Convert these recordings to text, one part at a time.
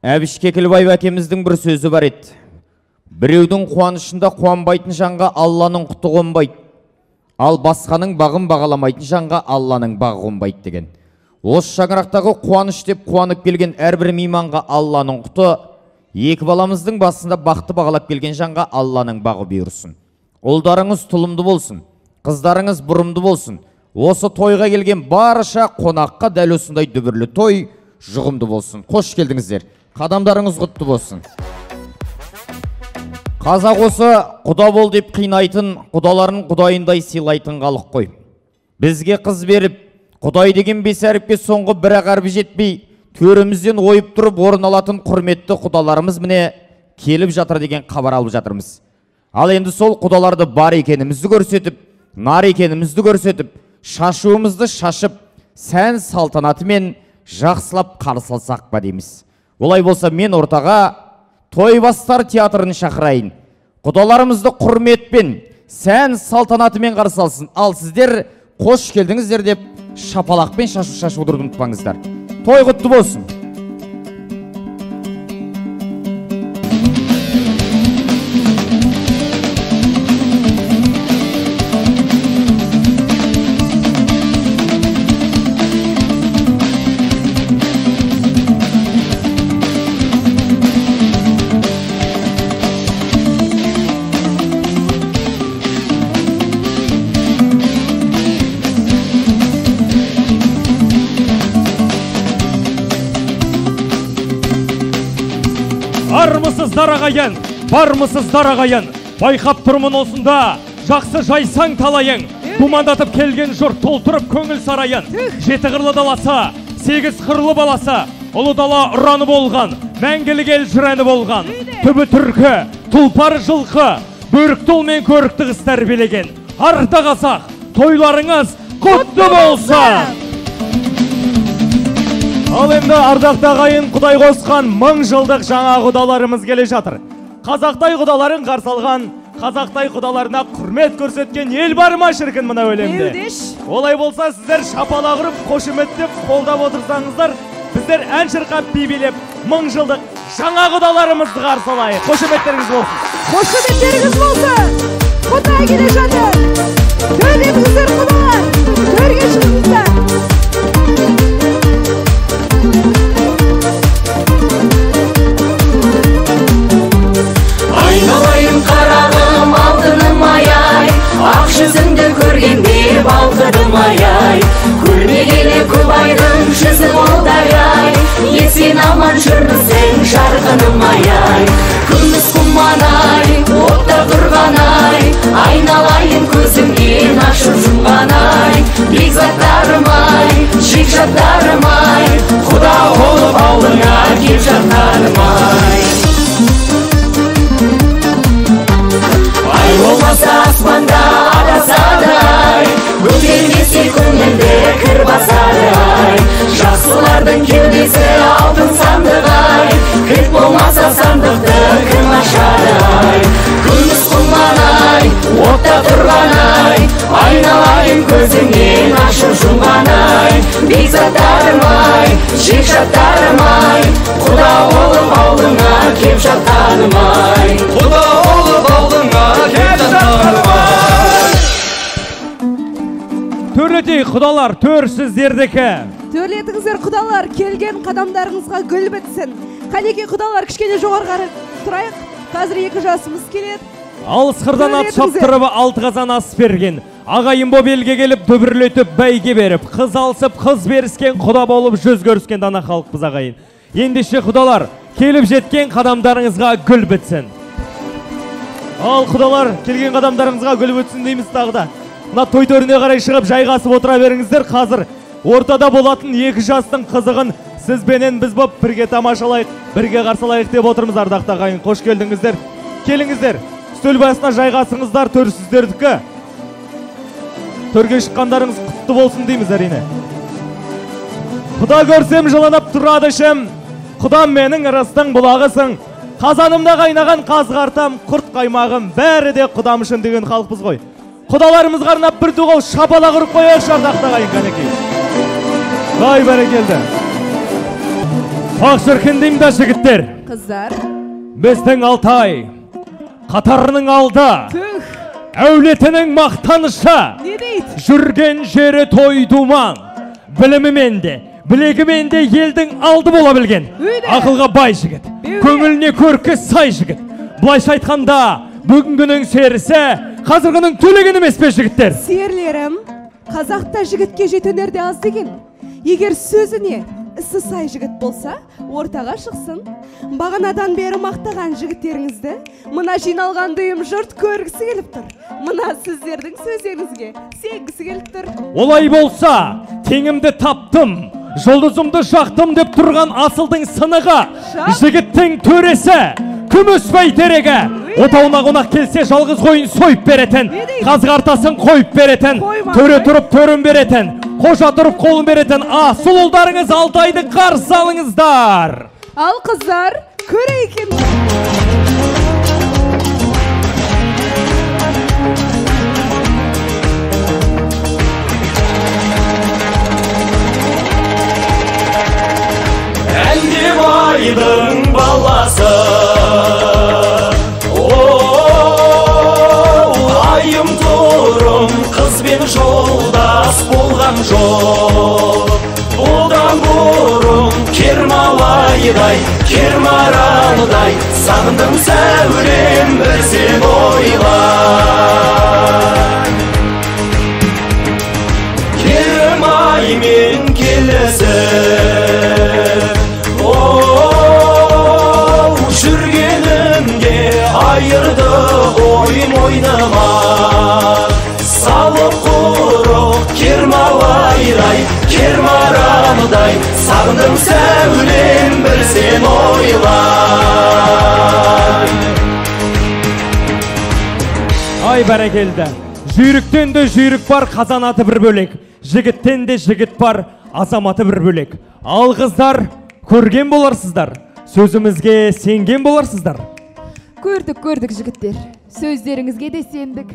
Әбіш Кекілбаев әкеміздің бір сөзі бар еді. Біреудің қуанышында қуанбайтын жанға Алланың құты қонбайды. Ал басқаның бағын бағаламайтын жанға Алланың бағы қонбайды деген. Осы шаңырақтағы қуаныш деп қуанып келген әрбір мейманға Алланың құты, екі баламыздың басында бақты бағалап келген жанға Алланың бағы бұйырсын. Ұлдарыңыз тұлымды болсын, қыздарыңыз бұрымды болсын. Осы тойға келген барша қонаққа дәл осындай дүбірлі той жұғымды болсын. Қош келдіңіздер. Қадамдарыңыз құтты болсын. Қазақ осы құда бол деп қинайтын, құдаларын құдайындай сыйлайтын халық қой. Бізге қыз беріп, құдай деген бес әріпке соңғы бір әрпі жетпей, төрімізден ойып тұрып орын алатын құрметті құдаларымыз міне келіп жатыр деген хабар алып жатырмыз. Ал енді сол құдаларды бар екенімізді көрсетіп, нар екенімізді көрсетіп, шашуымызды шашып, сән салтанатымен жақсылап қарсы алсақ па дейміз. Олай болса мен ортаға Тойбастар театрын шақырайын. Құдаларымызды құрметпен, сән салтанатымен қарсы алсын. Ал сіздер қош келдіңіздер деп шапалақпен шашуды ұмытпаңыздар. Той құтты болсын. Бармысыздар ағайын, бармысыздар ағайын, байқап тұрмын осында, жақсы жайсаң талайын, думандатып келген жұрт толтырып көңіл сарайын. Жеті қырлы даласы, сегіз қырлы баласы, ұлы дала ұраны болған, мәңгілік ел жүрәні болған. Түбі түркі, тұлпары жылқы, бөрікті ұл мен көрікті қыз тәрбиелеген. Арда қазақ, тойларыңыз құтты болсын! Ал енді ардақты ағайын, құдай қосқан 1000 жылдық жаңа құдаларымыз келе жатыр. Қазақтай құдаларын қарсы алған, қазақтай құдаларына құрмет көрсеткен ел бар ма шіркін мына өлемде? Олай болса сіздер шапалақ ұрып, қошеметтеп, қолдап отырсаңыздар, біздер ән шырқап, би билеп 1000 жылдық жаңа құдаларымызды қарсы алайық. Қошеметтеріңіз болсын. Қошеметтеріңіз болсын. Құдай келе жатыр. Төлеміңіздер құдалар. Төрге шығыңыздар. Айналайын қарағым алтыным ай-ай, ақ жүзіңді көргенде балқыдым ай-ай. Көрмегелі көп айдың жүзі болдай-ай, есен аман жүрмісің жарқыным ай-ай. Күміс құман-ай, отта тұрған-ай, айналайын көзімнен ашып жұмған-ай. Бекзаттарым-ай, жекжаттарым-ай, құда болып ауылыңа кеп жатарым-ай. Ай болмаса аспанда адасады-ай, көтермесе көңілді кір басады-ай. Жақсылардың кеудесі алтын сандық-ай, кілт болмаса сандықты кім ашады-ай. Күміс құман-ай, отта тұрған-ай, айналайын көзіңнен ашып жұмған-ай. Бекзаттарым-ай, жекжаттарым-ай, құда болып ауылыңа кеп жатқаным-ай. Құда болып ауылыңа кеп жатқаным-ай. Төрлетей құдалар, төр сіздердікі. Төрлетіңіздер құдалар, келген қадамдарыңызға гүл бітсін. Қанеке құдалар, кішкене жоғарғы тұрайық. Қазір 2 жасымыз келеді. Алыс қырдан ат шаптырып 6 қазан ас берген. Ағайын боп елге келіп, дүбірлетіп, бәйге беріп, қыз алысып, қыз беріскен, құда болып жүз көріскен дана халықпыз ағайын. Ендеше құдалар, келіп жеткен қадамдарыңызға гүл бітсін. Ал құдалар, келген қадамдарыңызға гүл бітсін дейміз тағы да. Мына той төріне қарай шығып жайғасып отыра беріңіздер. Қазір ортада болатын 2 жастың қызығын сізбенен біз боп бірге тамашалайық, бірге қарсылайық деп отырмыз ардақты ағайын. Қош келдіңіздер. Келіңіздер. Үстел басына жайғасыңыздар, төр сіздердікі. Төрге шыққандарыңыз құтты болсын дейміз әрине. Құда көрсем жыланып тұрады ішім, құдам менің ырыстың бұлағысың. Қазанымда қайнаған қазғартам, құрт қаймағым, бәрі де құдам үшін деген халықпыз ғой. Құдаларымызға арнап бір туғау шапалақ ұрып қояйық ардақты ағайын қанекей. Ай бәрекелді. Ақ шіркіндейм да жігіттер. Қыздар. Біздің Алтай қатарының алда. Түх. Әулетінің мақтанышы. Не дейді? Жүрген жері той думан. Білімімен де, білегімен де елдің алды бола білген. Ақылға бай жігіт. Көңіліне көркі сай жігіт. Бұлайша айтқанда, бүгінгінің серісі қазіргінің төлеген емес пе жігіттер? Серлерім, қазақта жігітке жетенерде аз деген. Егер сөзіне ісі сай жігіт болса, ортаға шықсын. Бағанадан бері мақтаған жігіттеріңізді мына жиналған дүйім жұрт көргісі келіп тұр. Мына сіздердің сөздеріңізге сенгісі келіп тұр. Олай болса, теңімді таптым, жұлдызымды жақтым деп тұрған асылдың сынығы, жігіттің төресі, күміс бәйтерегі, отауына қонақ келсе жалғыз қойын сойып беретін, қазғартасын қойып беретін, төре тұрып төрін беретін, қожа тұрып қолын беретін асыл ұлдарыңыз Алтайды қарсы алыңыздар. Ал қыздар, көрейкен. Әндеп айдың баласы, айым тұрым қызбен жолдас болған жоқ. Бұдан бұрын кермалайдай, кермараныдай, сағындым сәулем бір сен ойлай. Кермаймен келісіп, жүргенімде айырды ойым ойнама. Салып құрық кермалайдай, кермараныдай, сағындым сәулем бір сен ойлай. Ай бәрекелді, жүйріктен де жүйрік бар, қазанаты бір бөлек. Жігіттен де жігіт бар, азаматы бір бөлек. Ал қыздар, көрген боларсыздар, сөзімізге сенген боларсыздар. Көрдік жігіттер, сөздеріңізге де сендік.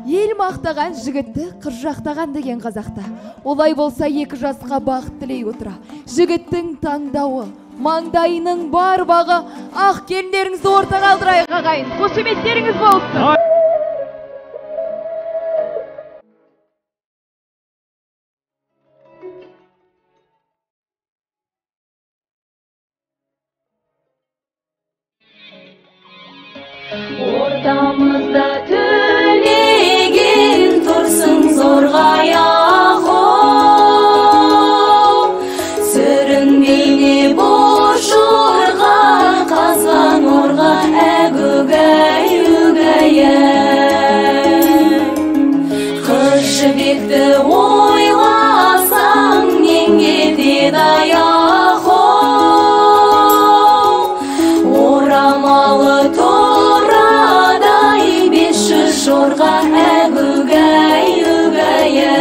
Ел мақтаған жігітті қыз жақтаған деген қазақта. Олай болса екі жасқа бақыт тілей отыра. Жігіттің таңдауы, маңдайының бар бағы, ақ келіндеріңізді ортаға алдырайық ағайын. Қошеметтеріңіз болсын. Ортамызда төлеген тұрсын зорғай ақо, сүрінбейне бош орға, қазған орға әгүгәй үгәйі. Қыз жібекті ойласаң, ненге дедай ақо, орамалы жорға әгүгәй үгәйі.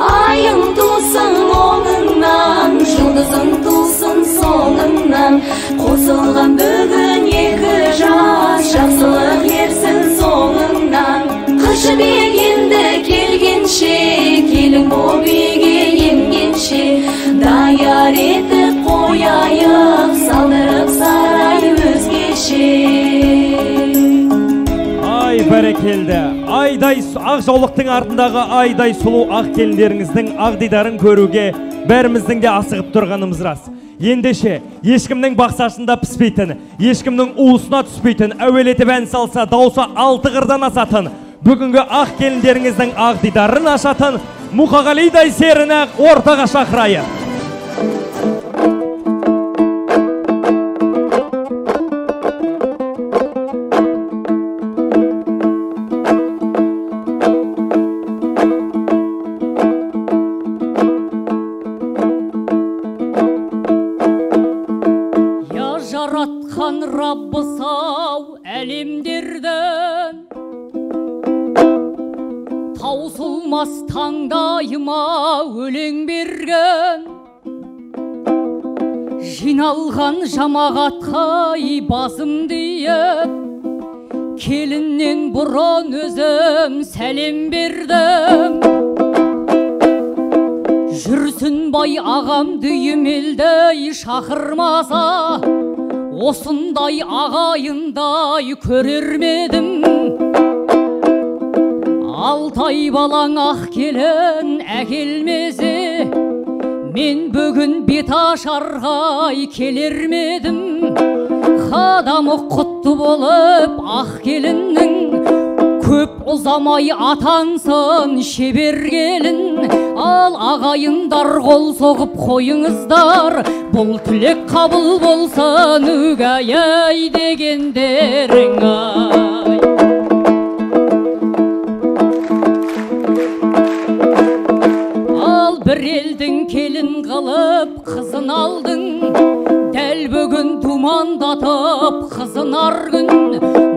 Айың тусын оңыңнан, жұлдызың тусын соңыңнан, қосылған бүгін екі жас, жақсылық ерсін соңыңнан. Қыз жібек енді келгенше, келін боп үйге енгенше, даяр етіп қояйық, салдырып сарай өзгеше. Ай бәрекелді, айдай ақ жаулықтың артындағы айдай сұлу ақ келіндеріңіздің ақ дидарын көруге бәріміздің де асығып тұрғанымыз рас. Ендеше, ешкімнің бақсасында піспейтін, ешкімнің уысына түспейтін, әуелетіп ән салса, даусы алты қырдан асатын, бүгінгі ақ келіндеріңіздің ақ дидарын ашатын Мұқағалидай серіні ортаға шақырайық. Я жаратқан Раббысау әлемдерден, таусылмас таңдайыма өлең берген, жиналған жамағатқа басым дейіп, келіннен бұрын өзім сәлем бердім. Жүрсін бай ағам дүйімелдей шақырмаса, осындай ағайындай көрермедім. Алтай балаң ақ келін әкелмесе, мен бүгін бет ашарға келермедім. Қадамы құтты болып ақ келіннің, көп ұзамай атансын шебер келін. Ал ағайындар қол соғып қойыңыздар, бұл тілек қабыл болсын үгәй дегендерің ай. Ал бір елдің келін қылып қызын алдың, дәл бүгін думандатып қызын аргүн.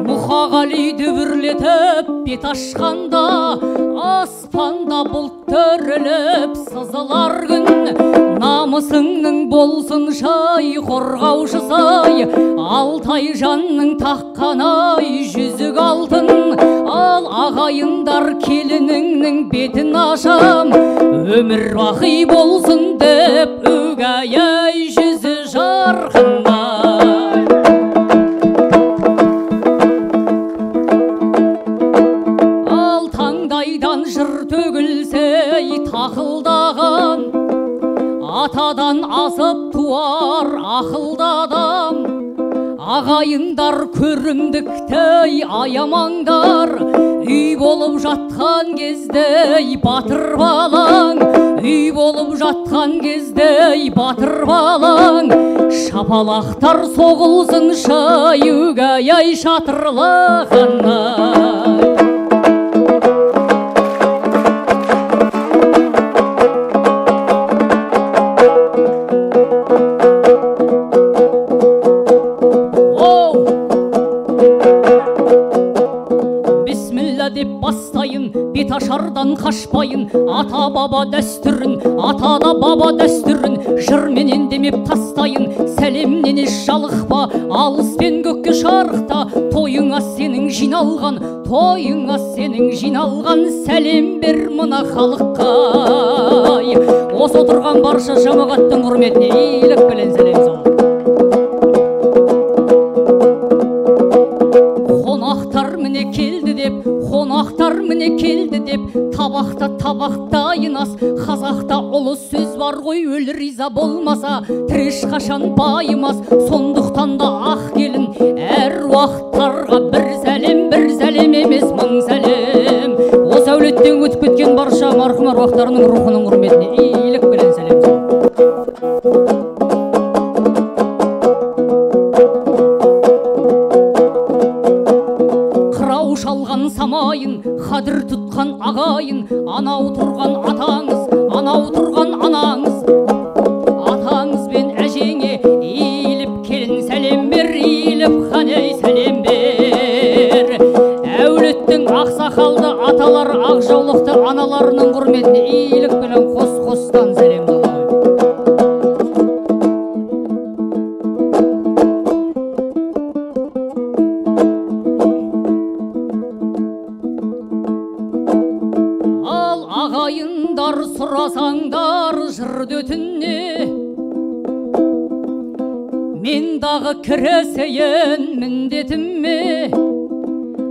Мұқағали дүбірлетіп бет ашқанда, аспанда бұлт төріліп сызылар күн. Намысыңның болсын шай қорғаушы сай, Алтай жанның таққанай жүзік алтын. Ал ағайындар келініңнің бетін ашам, өмір бақи болсын деп үгәй жүзі жарқындай. Жыр төгілсей тақылдаған, атадан асып туар ақылды адам. Ағайындар көрімдіктей аямаңдар, үй болып жатқан кездей батыр балаң. Үй болып жатқан кездей батыр балаң. Шапалақтар соғылсын шай үгәй шатырлағанай. Бет ашардан қашпайын, ата баба дәстүрін, атада баба дәстүрін, жырменен демеп тастайын. Сәлемнен еш жалықпа, алыспен көкке шарықта, тойыңа сенің жиналған, тойыңа сенің жиналған. Сәлем бер мына халыққа, осы отырған барша жамағаттың құрметіне иіліп білен сәлем сол. Қонақтар міне келді деп, қонақтар міне келді деп, табақта табақтайын ас. Қазақта ұлы сөз бар ғой, өлі риза болмаса тіреш қашан байымас. Сондықтан да ақ келін әр уақыттарға бір сәлем емес мың сәлем. Осы әулеттен өтіп кеткен барша марқұм аруақтарының рухының құрметіне иілік білен сәлем сол. Шалған самайын, қадір тұтқан ағайын, анау тұрған атаңыз, анау тұрған анаңыз. Атаңыз бен әжеңе иіліп келін сәлем бер, иіліп қанай сәлем бер. Әулеттің ақсақалды аталар, ақ жаулықты аналарының құрметіне иілік білін қос-қостан сәлем жолдайды. Ағайындар сұрасаңдар жырды түнне, мен дағы кіресейін міндетіме.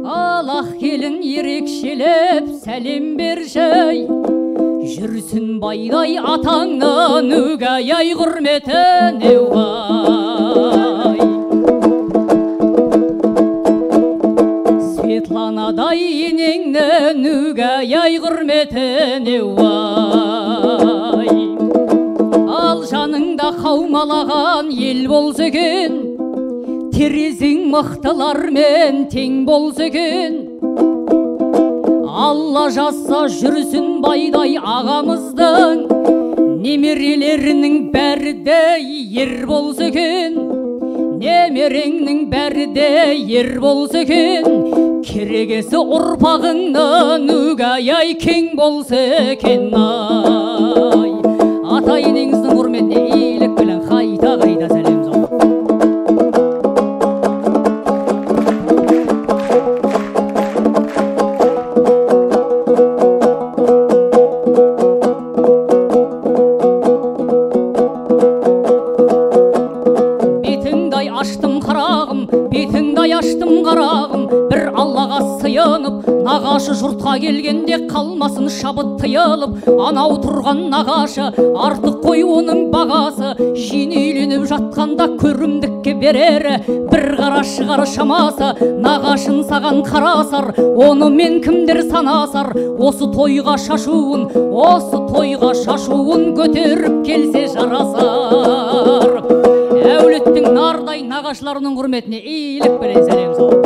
Ал ақ келін ерекшелеп сәлем бер жай, жүрсін байдай атаңнан үгәй құрметіне уғай. Светланадай енеңнен үгәй құрметіне уай. Ал жаныңда қаумалаған ел болсы екен, терезең мықтылармен тең болсы екен. Алла жазса жүрсін байдай ағамыздың, немерелерінің бәрі де ер болсы екен. Немереңнің бәрі де ер болсы екен, керегесі ұрпағыңнан үгәй кең болсы екен ай. Ата енеңіздің құрметіне иілік білін қайта сәлем жолдайды. ана келгенде қалмасын шабыт тыйылып, анау тұрған нағашы артық қой оның бағасы. Жинейленіп жатқанда көрімдікке берері, бір қара шығар шамасы. Нағашын саған қарасар, оны мен кімдер санасар. Осы тойға шашуын көтеріп келсе жарасар. Әулеттің нардай нағашыларының құрметіне иіліп берен сәлем салам.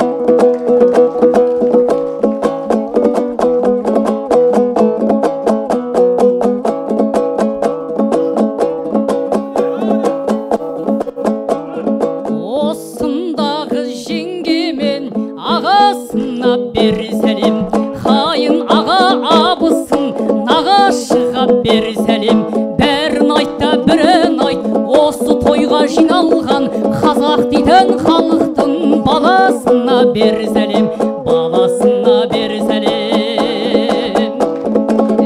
Осындағы жеңгемен ағасына бер сәлем, қайын аға абысын нағашыға бер сәлем. Бәрін айтта бірін айт, осы тойға жиналған қазақ дейтін халықтың баласына бер сәлем, баласына бер сәлем.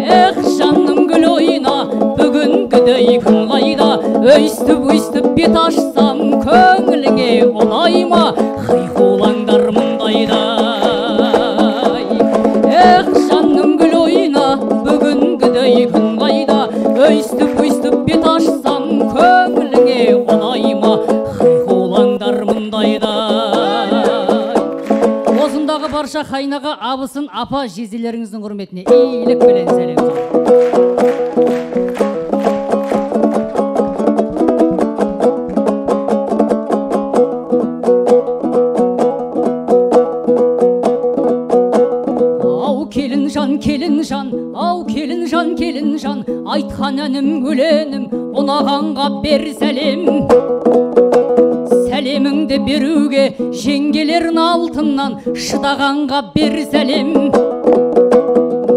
Эх, жаным гүл ойна, бүгінгідей күн қайда, өйстіп бет ашсам көңіліңе олай ма, қайқулаңдар мұндайда. Эх, жаным гүл ойна, бүгінгідей күн қайда, өйстіп бет ашсам көңіліңе олай ма, қайқулаңдар мұндайда. Осындағы барша қайнаға абысын апа жезелеріңіздің құрметіне иіліп белен сәлем салам. Келін жан, айтқан әнім өлеңім, ұнағанға бер сәлем. Сәлеміңді беруге жеңгелерін алтыннан, шыдағанға бер сәлем.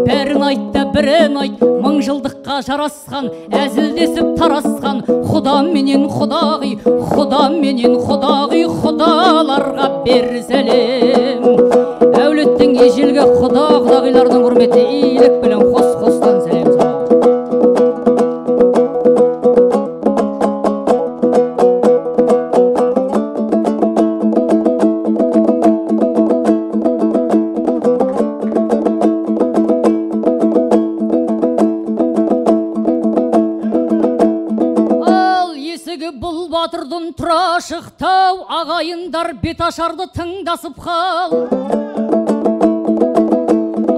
Бәрін айтта бірін айт, мың жылдыққа жарасқан, әзілдесіп тарасқан, құда менен құдағи, құдаларға бер сәлем. Әулеттің ежелгі құдағилардың құрметіне иілік білін қос-қостан сәлем салам. Бұл батырдың тұра шықтау, ағайындар бет ашарды тыңдасып қал.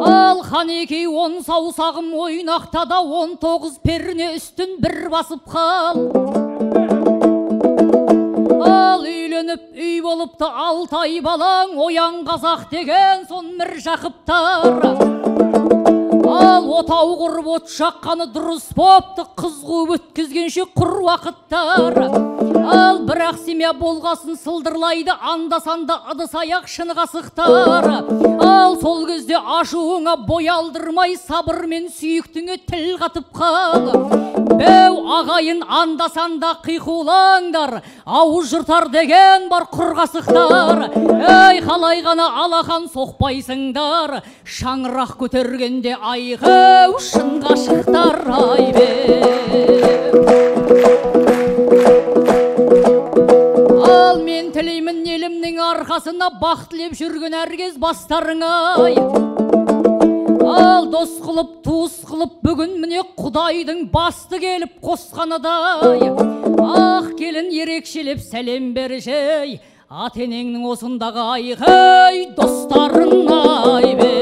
Ал Қанекей 10 саусағым ойнақтада, 19 перне үстін бір басып қал. Ал үйленіп үй болыпты 6 ай балаң, оян қазақ деген сон мір жақыптар. Ал отау құрып от шаққаны дұрыс бопты, қыз қуып өткізгенше құр уақыттар. Ал бірақ семья болғасын сылдырлайды, анда-санда ыдыс аяқ шыны қасықтар. Ал сол кезде ашуыңа бой алдырмай, сабырмен сүйіктіңе тіл қатып қал. Бәу ағайын анда-санда қиқулаңдар, ауыз жыртар деген бар құр қасықтар. Ей қалай ғана алақан соқпайсыңдар, шаңырақ көтергенде айғау шын ғашықтар айбе. Ал мен тілеймін елімнің арқасына, бақ тілеп жүрген әркез бастарыңай. Ал дос қылып, туыс қылып, бүгін міне Құдайдың басты келіп қосқаныдай. Ақ келін ерекшелеп сәлем бершей, ата-енеңнің осындағы айғай достарын айбе.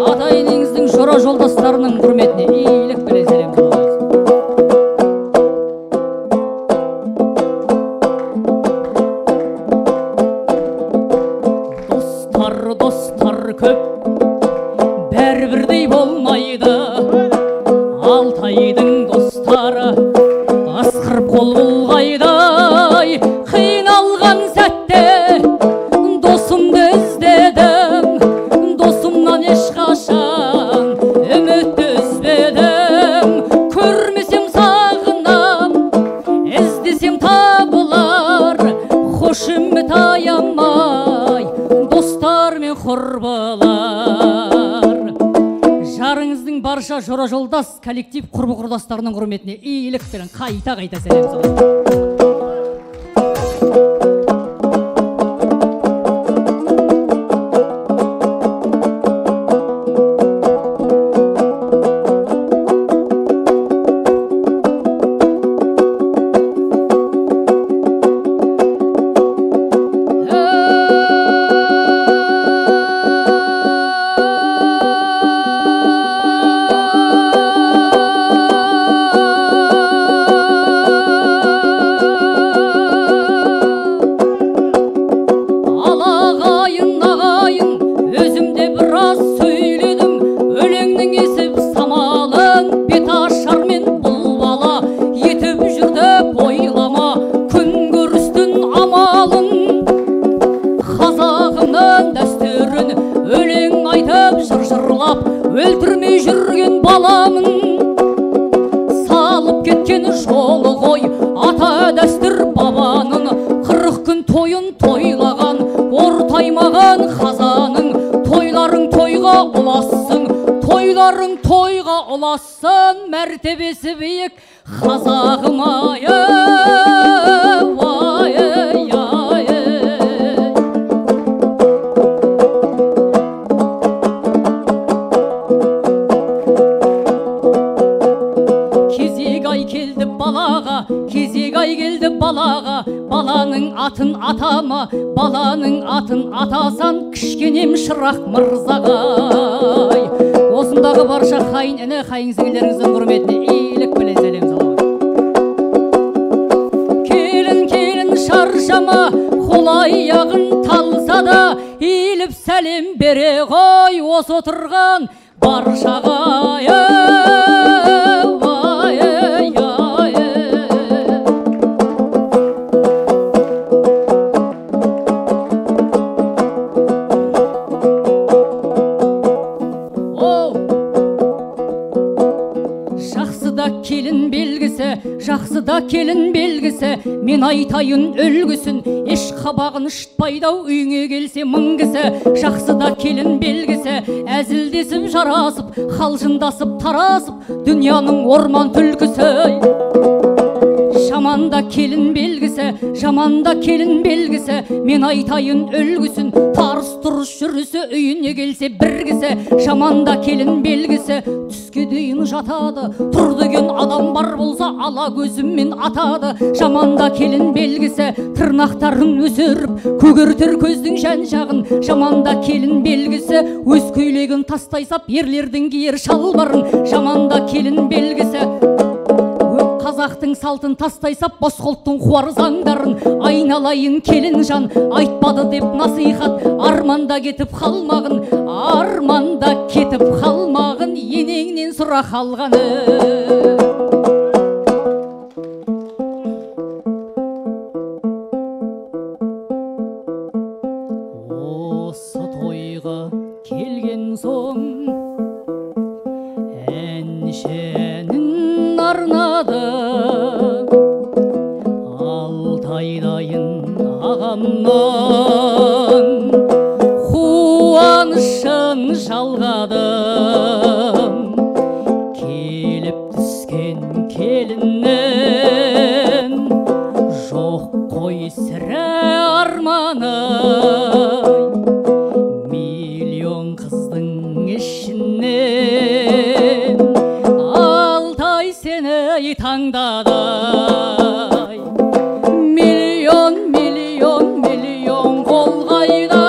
Ата-енеңіздің жора жолдастарының құрметіне иілік біле сәлем саламыз. Достар көп, бәрі-бірдей болмайды. Алтайдың достары асқырып қол бұлғайдай. Қиналған сәтте досымды іздедім, досымнан ешқашан үмітті үзбедім. Көрмесем сағынам, іздесем табылар, қошемет аямай достармен құрбылар. Жарыңыздың барша жора жолдас коллектив құрбы құрдастарының құрметіне иілік берін қайта сәлем саламыз. өлтірмей жүрген баламын, салып кеткен жолы ғой ата дәстүр бабаның. 40 күн тойын тойлаған ортаймаған қазаның, тойларың тойға ұлассың, тойларың тойға ұлассын, мәртебесі биік қазағым ай, ай, ай, ай. Кезек ай келді балаға, кезек ай келді балаға, баланың атын атама, баланың атын атасан кішкенем шырақ мырзағай. Осындағы барша қайын іні, қайын сіңілеріңіздің құрметіне иілік біле сәлем саламын. Келін келін шаршама, қол аяғын талса да, иіліп сәлем бере ғой осы отырған баршаға. Келін белгісі, жақсыда келін белгісі, мен айтайын үлгісін, еш қабағын шытпайдау үйіңе келсе мың кісі. Жақсыда келін белгісі, әзілдесіп жарасып, қалжыңдасып тарасып, дүнияның орман түлкісі. Жаманда келін белгісі, жаманда келін белгісі, мен айтайын үлгісін, тарыс тұрыс жүрісі үйіне келсе бір кісі. Жаманда келін белгісі, түске дейін жатады, тұр деген адам бар болса ала көзіммен атады. Жаманда келін белгісі, тырнақтарын өсіріп көгертер көздің жан жағын. Жаманда келін белгісі, өз көйлегін тастай сап ерлердің киер шалбарын. Жаманда келін белгісі, қазақтың салтын тастай сап босқолттың қуар заңдарын. Айналайын келін жан, айтпады деп насихат, арманда кетіп қалмағын, арманда кетіп қалмағын, енеңнен сұра қалғаны. Осы тойға келген соң әншінің арнады, Алтайдайын ағамнан қуанышын жалғадым. Келіп түскен келіннен жоқ қой сірә арманы, миллион қыздың ішінен Алтай сені таңдады. Миллион, миллион, миллион қолғайда,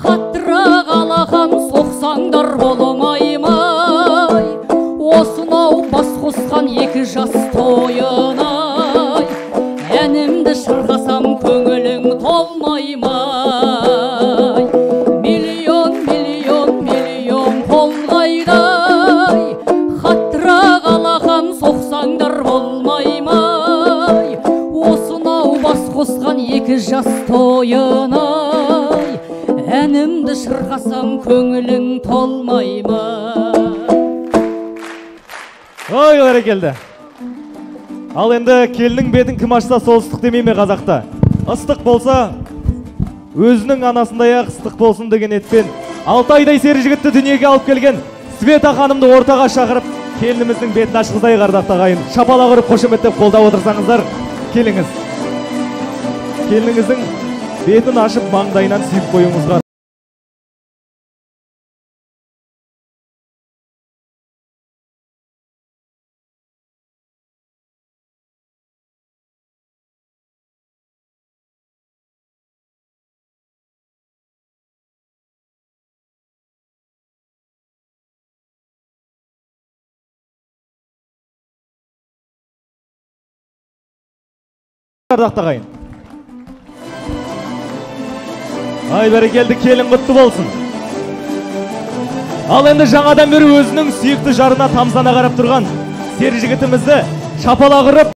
хаттыра қалақан соқсаңдар болмаймай. Осынау бас қосқан екі жас тойынай, әнімді шырқасам көңілің толмаймай. Миллион, миллион, миллион қолғайдай, хаттыра қалақан соқсаңдар болмаймай. Осынау бас қосқан екі жас тойынай, әнімді шырқасам көңілің толмаймай. Ой, бәрекелді. Ал енді келінің бетін кім ашса солыстық демей ме қазақта? Ыстық болса, өзінің анасындай ақ ыстық болсын деген етпен Алтайдай сері жігітті дүниеге алып келген Света ханымды ортаға шақырып, келініміздің бетін ашқызайық ардақты ағайын. Шапалақ ұрып қошеметтеп қолдап отырсаңыздар, келіңіз. Келініңіздің бетін ашып маңдайынан сүйіп қойыңызға. Ардақты ағайын. Ай, бәрекелді, келін құтты болсын. Ал енді жаңадан бері өзінің сүйікті жарына тамсана қарап тұрған сері жігітімізді шапалақ ұрып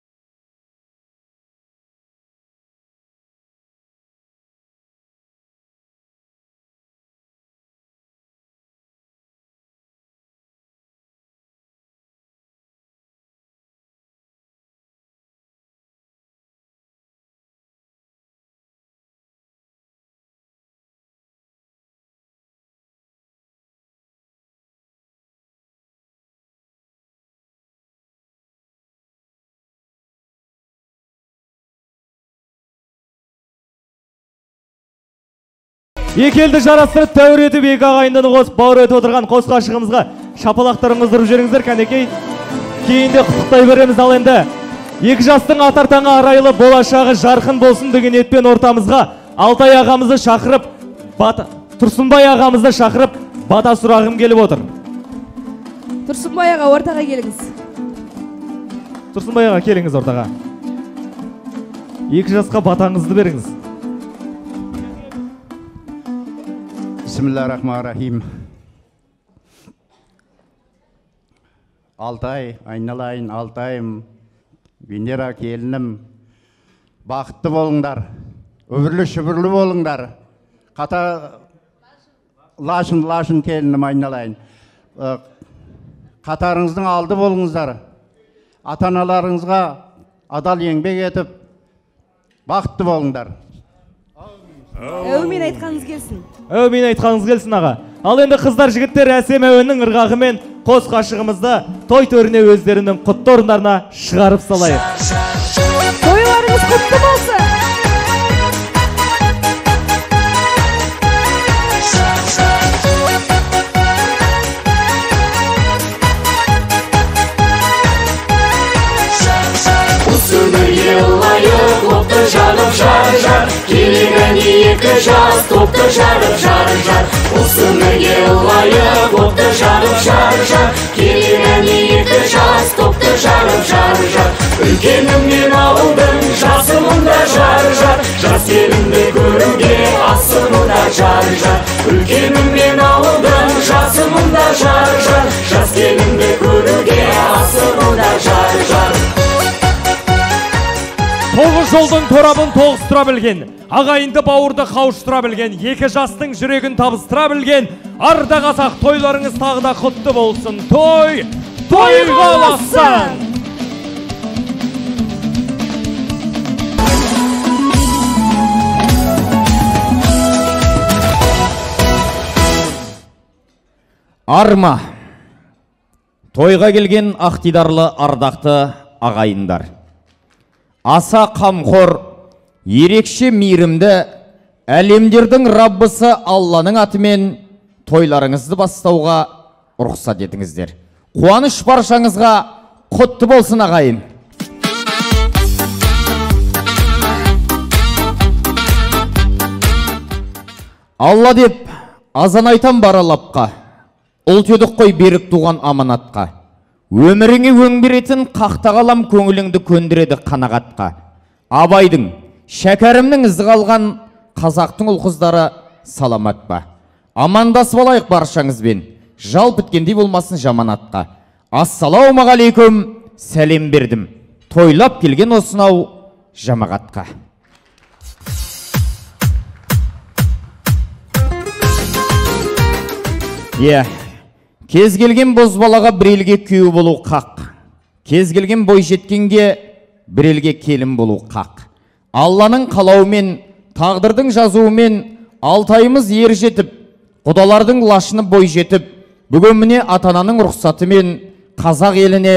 Екі елді жарастырып тәуір етіп екі ағайындыны қосып бауыр өтіп отырған қос ғашығымызға шапалақтарыңызды ұрып жіберіңіздер кәнекей. Кейінде құттықтай береміз. Ал енді екі жастың атар таңы арайлы болашағы жарқын болсын деген ниетпен ортамызға Алтай ағамызды шақырып, Тұрсынбай ағамызды шақырып бата сұрағым келіп отыр. Тұрсынбай аға ортаға келіңіз. Тұрсынбай аға келіңіз ортаға. Екі жасқа батаңызды беріңіз. Bismillahirrahmanirrahim. Alтай, айналайын, Алтайым, Венера келінім, бақытты болыңдар, өбірлі шүбірлі болыңдар, лашын келінім, айналайын. Қатарыңыздың алды болыңыздар, ата-аналарыңызға адал еңбек етіп, бақытты болыңдар. Әумин айтқаныңыз келсін. Әумин айтқаныңыз келсін аға. Ал енді қыздар жігіттер әсем әуеннің ырғағымен қос ғашығымызды той төріне өздерінің құтты орындарына шығарып салайық. Тойларыңыз құтты болсын. Топты жарып жар-жар, келеген екі жас топты жарып жар-жар. Осы өмірге лайық топты жарып жар-жар, келеген екі жас топты жарып жар-жар. Үлкенім мен ауылдың жасымында жар-жар, жас келінді көруге асымында жар-жар. Үлкенім мен ауылдың жасымында жар-жар, жас келінді көруге асымында жар-жар. Тоғыз жолдың торабын тоғыстыра білген, ағайынды бауырды қауыштыра білген, екі жастың жүрегін табыстыра білген, ардақ асақ тойларыңыз тағы да құтты болсын. Тойға ұлассын! Арма. Тойға келген ақтидарлы ардақты ағайындар. Аса қамқор, ерекше мейірімді, әлемдердің Раббысы Алланың атымен тойларыңызды бастауға рұқсат етіңіздер. Қуаныш баршаңызға құтты болсын ағайын. Алла деп азан айтам баралапқа, ұлт едік қой берік туған аманатқа. Өміріңе өң беретін қақтағалам көңіліңді көндіреді қанағатқа. Абайдың, шәкәрімнің ізі қалған қазақтың ұл-қыздары саламат па. Амандасып алайық баршаңызбен, жал біткендей болмасын жаманатқа. Ассалаумағалейкум, сәлем бердім, тойлап келген осынау жамағатқа. Кез келген бозбалаға бір елге күйеу болу қақ. Кез келген бой жеткенге бір елге келін болу қақ. Алланың қалауымен, тағдырдың жазуымен Алтайымыз ер жетіп, құдалардың лашыны бой жетіп, бүгін міне ата-ананың рұқсатымен қазақ еліне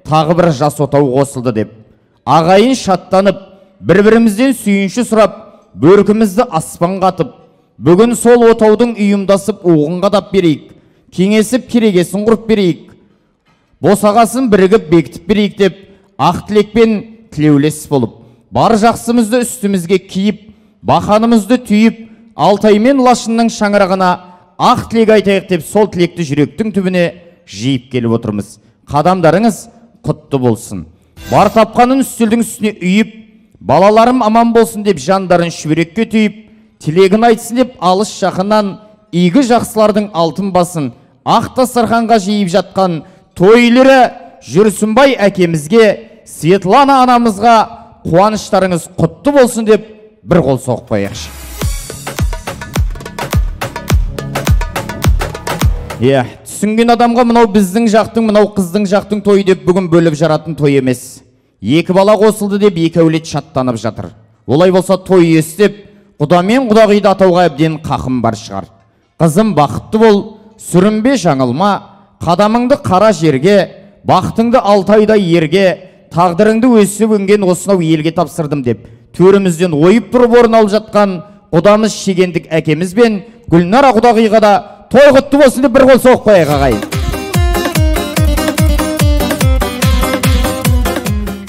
тағы бір жас отау қосылды деп. Ағайын шаттанып, бір-бірімізден сүйінші сұрап, бөркімізді аспан қатып, бүгін сол отаудың ұйымдасып уғын қадап берейік. Кеңесіп керегесін құрып берейік. Босағасын бірігіп бекітіп берейік деп, ақ тілекпен тілеулес болып, бар жақсымызды үстімізге киіп, бақанымызды түйіп, Алтаймен лашынның шаңырағына ақ тілек айтайық деп, сол тілекті жүректің түбіне жиып келіп отырмыз. Қадамдарыңыз құтты болсын. Бар тапқанын үстелдің үстіне үйіп, балаларым аман болсын деп жандарын шүберекке түйіп, тілегін айтсын деп алыс жақыннан игі жақсылардың алтын басын ақ дастарханға жиып жатқан тойлары Жүрсінбай әкемізге, Светлана анамызға қуаныштарыңыз құтты болсын деп бір қол соғып қояйықшы. Түсінген адамға мынау біздің жақтың, мынау қыздың жақтың тойы деп бүгін бөліп жаратын той емес. Екі бала қосылды деп екі әулет шаттанып жатыр. Олай болса той иесі деп құда мен құдағиды атауға әбден қақым бар шығар. Қызым бақытты бол, сүрінбе жаңылма, қадамыңды қара жерге, бақытыңды Алтайдай ерге, тағдырыңды өсіп өнген осынау елге тапсырдым деп, төрімізден ойып тұрып орын алып жатқан құдамыз Шегендік әкеміз бен Гүлнара құдағиға да той құтты болсын деп бір қол соғып қояйық ағайын.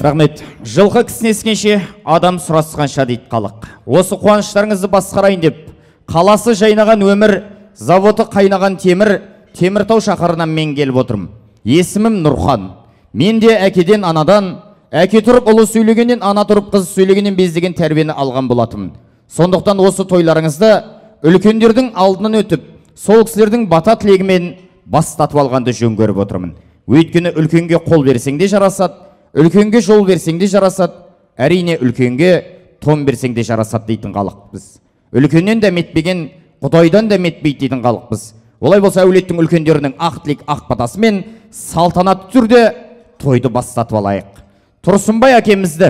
Рахмет. Жылқы кісінескенше адам сұрасқанша дейді халық. Осы қуаныштарыңызды басқарайын деп, қаласы жайнаған өмір, заводы қайнаған темір, Теміртау шаһарынан мен келіп отырмын. Есімім Нұрхан. Мен де әкеден анадан, әке тұрып ұлы сөйлегеннен, ана тұрып қыз сөйлегеннен бездеген тәрбиені алған болатым. Сондықтан осы тойларыңызды үлкендердің алдынан өтіп, сол кісілердің бата тілегімен бастатып алғанды жөн көріп отырмын. Өйткені үлкенге қол берсең де жарасады, үлкенге жол берсең де жарасады, әрине үлкенге тон берсең де жарасады дейтін халықпыз. Үлкеннен дәметпеген Құдайдан дәметпейді дейтін халықпыз. Олай болса әулеттің үлкендерінің ақ тілек ақ батасымен салтанатты түрде тойды бастатып алайық. Тұрсынбай әкемізді,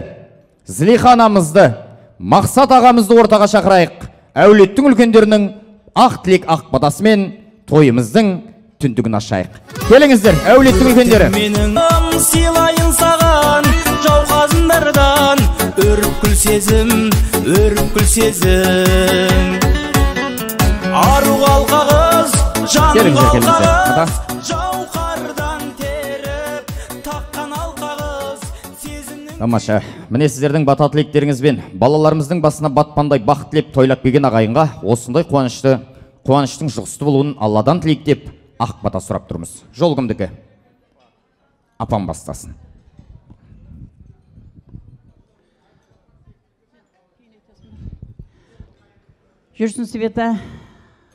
Зілиха анамызды, Мақсат ағамызды ортаға шақырайық. Әулеттің үлкендерінің ақ тілек ақ батасымен тойымыздың түндігін ашайық. Келіңіздер, әулеттің үлкендері. Менің сыйлайын саған жауқазындардан, өріп күл сезім. Ару қалқағыз, жаным қалқағыз, жауқардан теріп, таққан алқағыз, сезімнің... Тамаша, міне сіздердің бата тілектеріңізбен балаларымыздың басына батпандай бақыт тілеп тойлап келген ағайынға осындай қуаныштың жұғысты болуын Алладан тілектеп ақ бата сұрап тұрмыз. Жол кімдікі? Апам бастасын. Жүрсін Света,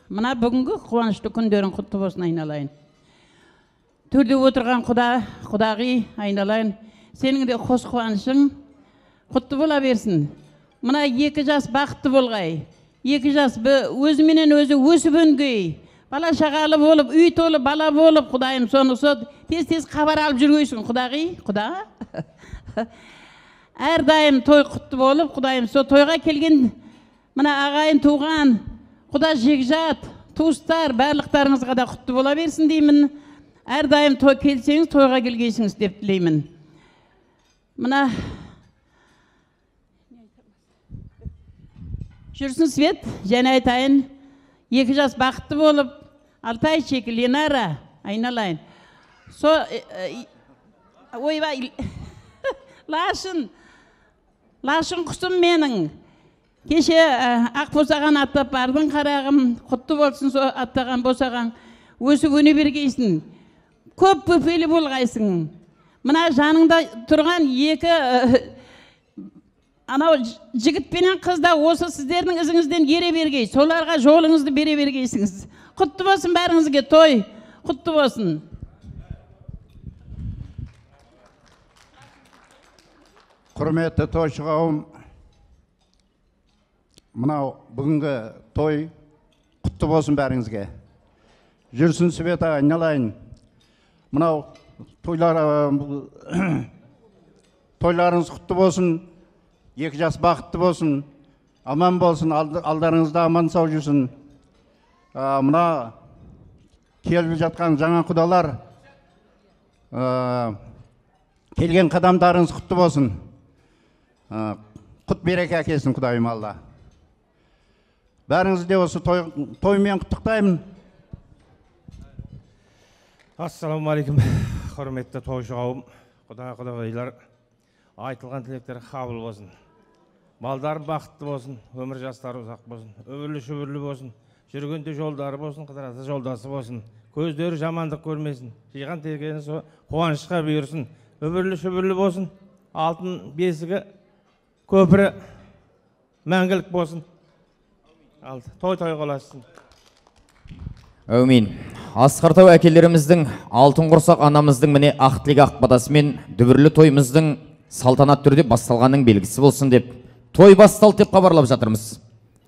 мына бүгінгі қуанышты күндерің құтты болсын айналайын. Төрде отырған құдағи айналайын, сенің де қос қуанышың құтты бола берсін. Мына 2 жас бақытты болғай, 2 жас өзіменен өзі өсіп өнгей, бала шағалы болып, үй толы бала болып, құдайым соны тез хабар алып жүргейсің, құда. Әрдайым той құтты болып, құдайым тойға келген мына ағайын туған, құда жекжат, туыстар, барлықтарыңызға да құтты бола берсін деймін. Әрдайым той келсеңіз, тойға келгейсіңіз деп тілеймін. Мына жүрсін Свет, және айтайын, 2 жас бақытты болып, Алтайчек, Ленара, айналайын. Ойбай, лашын құсым менің. Кеше ақ босаған аттап бардың қарағым, құтты болсын аттаған босаған, өсіп өне бергейсің. Көп бөпелі болғайсың. Мына жаныңда тұрған 2 анау жігітпенен қызда осы сіздердің ізіңізден ере бергей, соларға жолыңызды бере бергейсіңіз. Құтты болсын бәріңізге той, құтты болсын. Құрметті тойшы қауым, мынау бүгінгі той құтты болсын бәріңізге. Жүрсін Света, айналайын. Мынау тойларыңыз құтты болсын, 2 жас бақытты болсын, аман болсын, алдарыңызда аман сау жүрсін. Мына келіп жатқан жаңа құдалар, келген қадамдарыңыз құтты болсын. Құт береке әкелсін құдайым Алла. Бәріңізде осы тоймен құттықтаймын. Ассаламу-алейкум, құрметті тойшы қауым, құдағайлар, айтылған тілектер қабыл болсын. Балдарым бақытты болсын, өмір жастары ұзақ болсын, өбірлі-шүбірлі болсын, жүргенде жолдары болсын, қыдырасы жолдасы болсын, көздері жамандық көрмесін, жиған тергені қуанышқа бұйырсын, өбірлі-шүбірлі болсын, алтын бесігі көпірі мәңгілік болсын. Той қоласын. Әумин. Асқартау әкелеріміздің, алтын құрсақ анамыздың міне ақ тілек ақ батасымен дүбірлі тойымыздың салтанат түрде басталғанның белгісі болсын деп, той басталды деп хабарлап жатырмыз.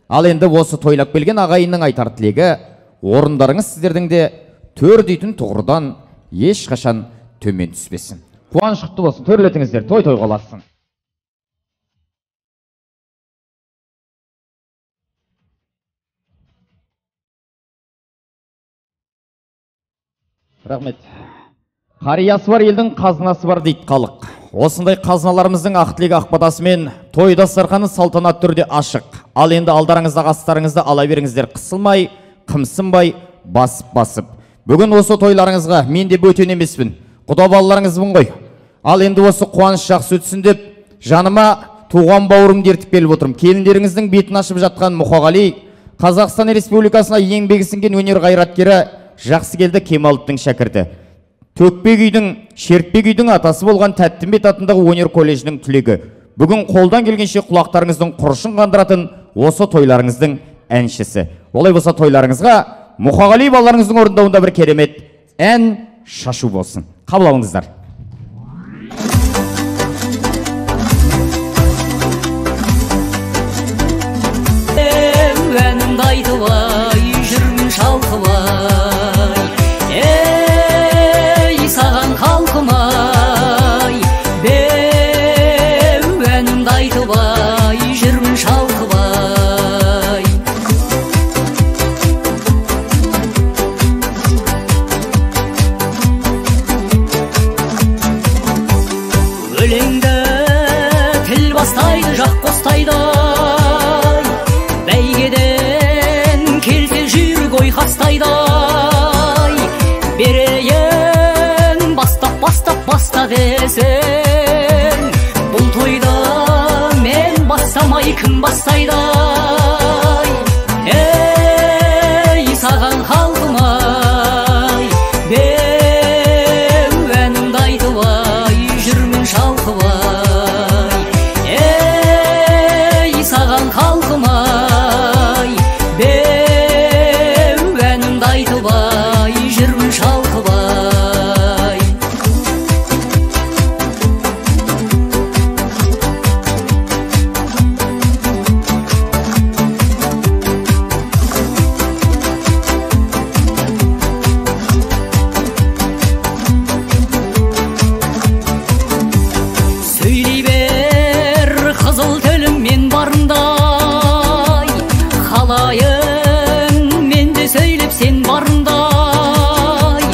Ал енді осы тойлап келген ағайынның айтар тілегі, орындарыңыз сіздердің де төр дейтін тұғырдан ешқашан төмен түспесін. Қуаныш құтты болсын, төрлетіңіздер, той қоласын. Рахмет. Қариясы бар елдің қазынасы бар дейді халық. осындай қазыналарымыздың ақ тілек ақ батасымен той дастарханы салтанат түрде ашық. Ал енді алдарыңызда астарыңызды ала беріңіздер, қысылмай, қымсынбай, басып. Бүгін осы тойларыңызға мен де бөтен емеспін, құда балаларыңызбын ғой. Ал енді осы қуаныш жақсы өтсін деп, жаныма туған бауырымды ертіп келіп отырмын. Келіндеріңіздің бетін ашып жатқан Мұқағали, Қазақстан Республикасына еңбегі сіңген өнер қайраткері Жақсыкелді Кемаловтың шәкірті. Төкпек үйдің, шертпек үйдің атасы болған Тәттімбет атындағы өнер колледжінің түлегі. Бүгін қолдан келгенше құлақтарыңыздың құрышын қандыратын осы тойларыңыздың әншісі. Олай болса тойларыңызға Мұқағали балаларыңыздың орындауында бір керемет ән шашу болсын. Қабыл алыңыздар. Әнімді айтылай, жүрмін шалқылай, саған халқымай, әнімді айтылай, жүрмін шалқылай. Өлеңді тіл бастайды, жақ қостайды, бәйгеден келте жүйрік ойқастайдай, берейін баста десең, бұл тойды мен бастамай кім бастайдай. Ей саған халқымай, әнімді айтылай, жүрмін шалқылай. Ей саған халқымай, әнімді айтылай, жүрмін шалқылай. Сөйлей бер қызыл тілім мен барындай, қалайын мен де сөйлеп сен барындай.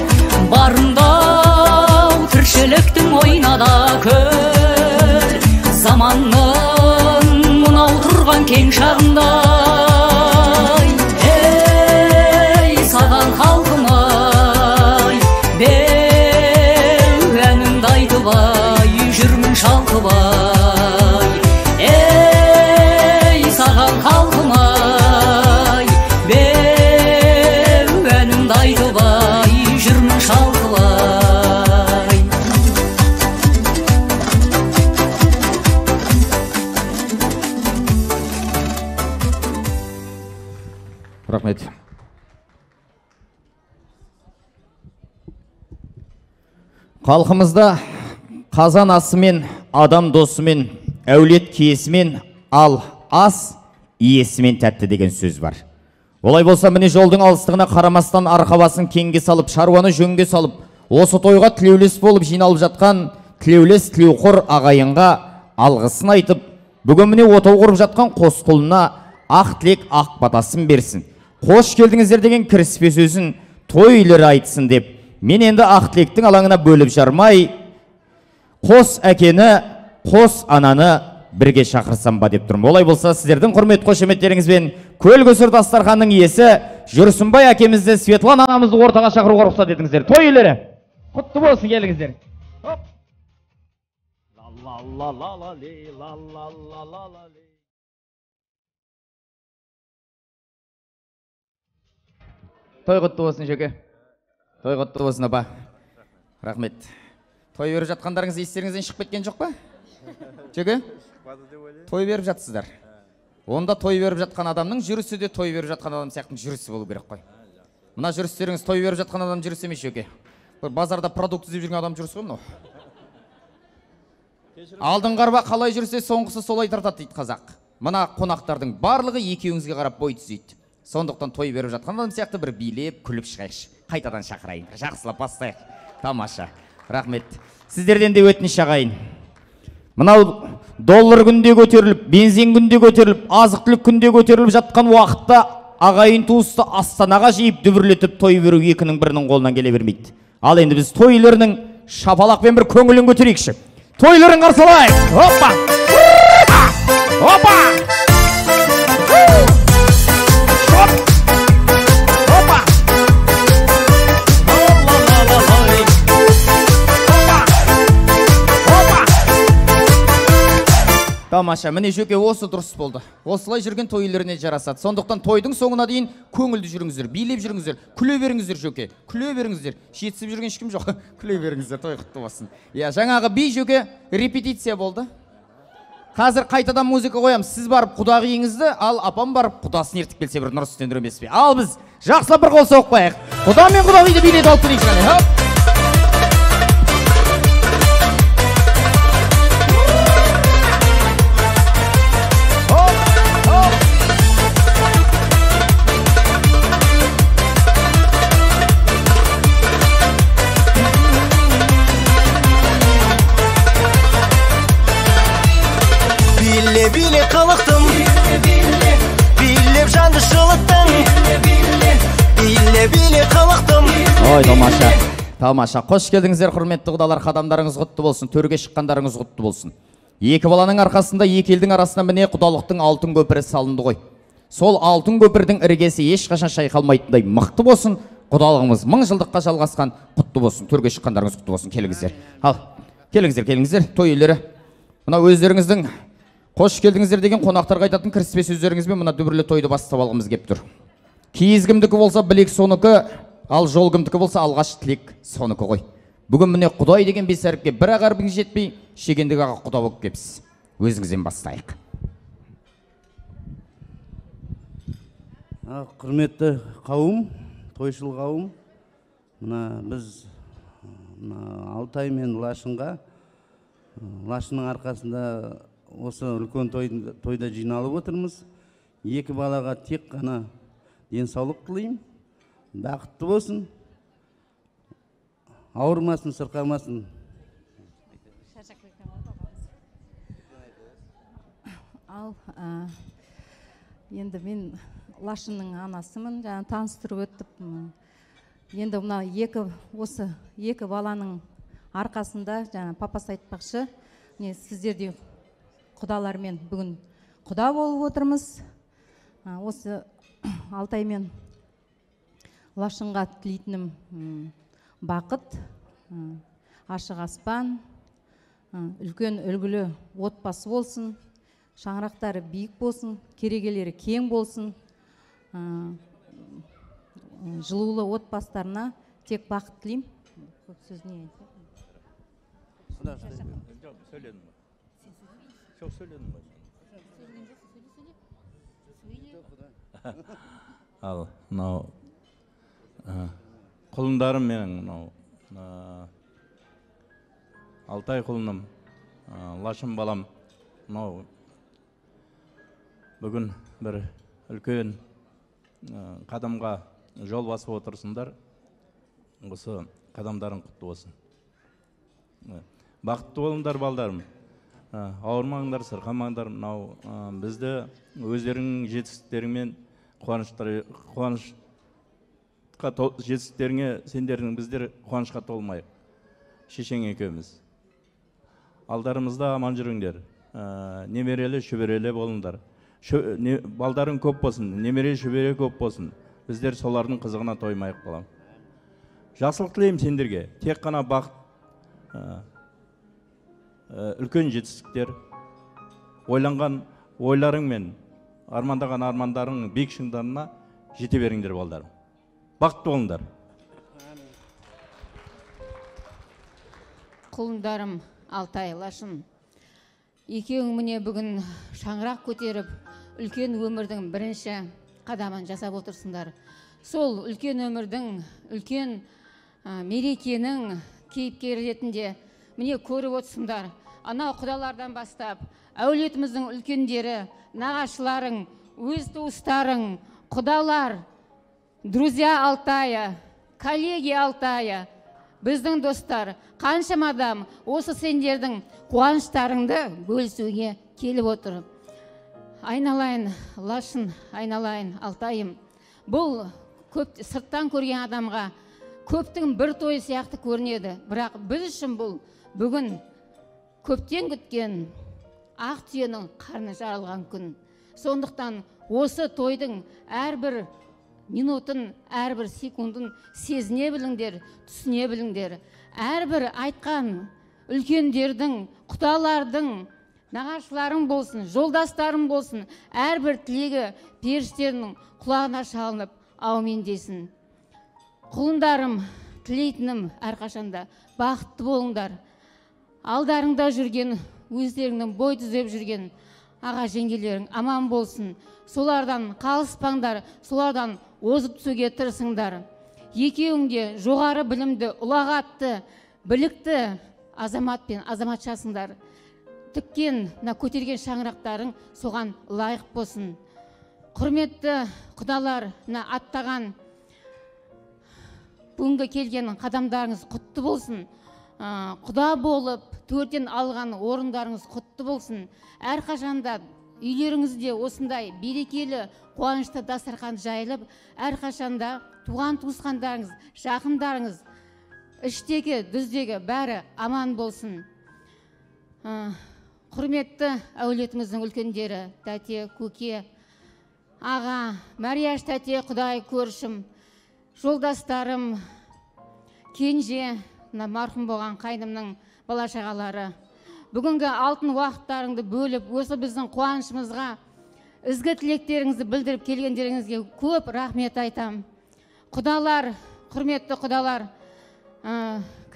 Барындау тіршіліктің ойнада көл, заманның мынау тұрған кең шағындай. Ей саған халқымай, әнімді айтылай, жүрмін шалқылай. Ей саған халқымай, әнімді айтылай, жүрмін шалқылай. Рахмет. Халқымызда қазан асымен, адам досымен, әулет киесімен, ал ас иесімен тәтті деген сөз бар. Олай болса міне жолдың алыстығына қарамастан арқа басын кеңге салып, шаруаны жөнге салып, осы тойға тілеулес болып жиналып жатқан тілеулес тілеуқор ағайынға алғысын айтып, бүгін міне отау құрып жатқан қос құлына ақ тілек ақ батасын берсін. Қош келдіңіздер деген кіріспе сөзін той үйлері айтсын деп, мен енді ақ тілектің алаңына бөліп жармай, қос әкені, қос ананы бірге шақырсам ба деп тұрмын. Олай болса сіздердің құрмет қошеметтеріңізбен көл көсір дастарханның иесі Жүрсінбай әкемізді, Светлана анамызды ортаға шақыруға рұқсат етіңіздер. Той үйлері құтты болсын, келіңіздер. Той құтты болсын жөке. Той құтты болсын апа. Рахмет. Той беріп жатқандарыңыз естеріңізден шығып кеткен жоқ па? Жөке? Той беріп жатсыздар. Онда той беріп жатқан адамның жүрісі де той беріп жатқан адам сияқтың жүрісі болу керек қой. Мына жүрістеріңіз той беріп жатқан адам жүрісі емес жөке. Базарда продукт іздеп жүрген адам жүрісі ғой мынау. Алдың қарба қалай жүрсе соңғысы солай тартады дейді қазақ. Мына қонақтардың барлығы екеуіңізге қарап бой түзейді. Сондықтан той беріп жатқан адам сияқты бір билеп, күліп шығайықшы. Қайтадан шақырайын. Жақсылап бастайық. Тамаша. Рахмет. Сіздерден де өтініш ағайын. Мынау доллар күнде көтеріліп, бензин күнде көтеріліп, азық-түлік күнде көтеріліп жатқан уақытта ағайын туысты Астанаға жиып дүбірлетіп той беру екінің бірінің қолынан келе бермейді. Ал енді біз той үйлерінің шапалақпен бір көңілін көтерейікші. Тойларын қарсылайық. Опа! Опа! Опа! Тамаша, міне жөке осы дұрыс болды. Осылай жүрген той үйлеріне жарасады. Сондықтан тойдың соңына дейін көңілді жүріңіздер, билеп жүріңіздер, күле беріңіздер жөке. Күле беріңіздер. Жетісіп жүрген ешкім жоқ. Күле беріңіздер, той құтты болсын. Иә, жаңағы би жөке репетиция болды. Қазір қайтадан музыка қоямыз. Сіз барып құдағиыңызды, ал апам барып құдасын ертіп келсе бір нұр үстендір емес пе? Ал біз жақсылап бір қол соғып қояйық. Құда мен құдағиды билеп алып келейік жаңа. Биле қылықтым, билеп жанды шылыттың, биле қылықтым. Ой, тамаша, тамаша. Қош келдіңіздер, құрметті құдалар, қадамдарыңыз құтты болсын, төрге шыққандарыңыз құтты болсын. Екі баланың арқасында екі елдің арасына міне құдалықтың алтын көпірі салынды ғой. Сол алтын көпірдің іргесі ешқашан шайқалмайтындай мықты болсын, құдалығымыз 1000 жылдыққа жалғасқан құтты болсын, төрге шыққандарыңыз құтты болсын. Келіңіздер. Ал, келіңіздер, той иелері. Мына өздеріңіздің қош келдіңіздер деген қонақтарға айтатын кіріспе сөздеріңізбен мына дүбірлі тойды бастап алғымыз кеп тұр. Киіз кімдікі болса білек соныкі, ал жол кімдікі болса алғаш тілек соныкі ғой. Бүгін міне Құдай деген бес әріпке бір ағарбың жетпей, шегендік аға құда болып кепсіз. Өзіңізден бастайық. Құрметті қауым, тойшыл қауым, мына біз Алтай мен Лашынға, Лашынның арқасында осы үлкен тойда жиналып отырмыз. Екі балаға тек қана денсаулық тілеймін, бақытты болсын, ауырмасын, сырқамасын. Ал енді мен Лашынның анасымын, жаңа таныстырып өттіп. Енді мына осы екі баланың арқасында жаңа папасы айтпақшы, сіздерде құдалармен бүгін құда болып отырмыз. Осы Алтай мен Лашынға тілейтінім бақыт, ашық аспан, үлкен үлгілі отбасы болсын, шаңырақтары биік болсын, керегелері кең болсын, жылулы отбасыларына тек бақыт тілеймін. Көп сөз не айтайын? Çok söyledim Al, құлындарым менің, Алтай құлыным, Лашын балам, бүгін бір үлкен қадамға жол басып отырсыңдар, осы қадамдарың құтты болсын. Бақытты болыңдар балдарым. Ауырмаңдар, сырқамаңдар. Бізді өздерінің жетістіктерімен жетістіктеріңе сендердің біздер қуанышқа толмайық. Шешең екеуміз. Алдарымызда аман жүріңдер. Немерелі, шөберелі болыңдар. Балдарың көп болсын, немере, шөбере көп болсын. Біздер солардың қызығына тоймайық болам. Жақсылық тілеймін сендерге. Тек қана бақыт, үлкен жетістіктер, ойланған ойларың мен армандаған армандарың биік шыңдарына жете беріңдер балдарым. Бақытты болыңдар. Құлындарым Алтай, Лашын, екеуің міне бүгін шаңырақ көтеріп, үлкен өмірдің бірінші қадамын жасап отырсыңдар. Сол үлкен өмірдің, үлкен мерекенің кейіпкері ретінде міне көріп отырсыңдар. Анау құдалардан бастап, әулетіміздің үлкендері, нағашыларың, өз туыстарың, құдалар, друзья Алтая, коллеги Алтая, біздің достар, қаншама адам осы сендердің қуаныштарыңды бөлісуге келіп отыр. Айналайын, Лашын, айналайын, Алтайым. Бұл сырттан көрген адамға көптің бір тойы сияқты көрінеді. Бірақ біз үшін бұл бүгін көптен күткен ақ түйенің қарны жарылған күн. Сондықтан осы тойдың әрбір минутын, әрбір секундын сезіне біліңдер, түсіне біліңдер. Әрбір айтқан үлкендердің, құдалардың, нағашыларың болсын, жолдастарың болсын, әрбір тілегі періштерінің құлағына шалынып, аумин десін. Құлындарым, тілейтінім әрқашанда бақытты болыңдар. Алдарыңда жүрген, өздеріңнің бой түзеп жүрген аға жеңгелерің аман болсын. Солардан қалыспаңдар, солардан озып түсуге тырысыңдар. Екеуіңде жоғары білімді, ұлағатты, білікті азамат пен азаматшасыңдар. Тіккен, көтерген шаңырақтарың соған лайық болсын. Құрметті құдалар, аттаған бүгінгі келген қадамдарыңыз құтты болсын. Құда болып, төрден алған орындарыңыз құтты болсын. Әрқашанда үйлеріңізде осындай берекелі, қуанышты дастархан жайылып, әрқашанда туған туысқандарыңыз, жақындарыңыз, іштегі, дүздегі бәрі аман болсын. Құрметті әулетіміздің үлкендері, тәте, көке, аға, Марияш тәте, құдай көршім, жолдастарым, кенже, марқұм болған қайнымның бала-шағалары. Бүгінгі алтын уақыттарыңды бөліп, осы біздің қуанышымызға, ізгі тілектеріңізді білдіріп келгендеріңізге көп рахмет айтам. Құдалар, құрметті құдалар,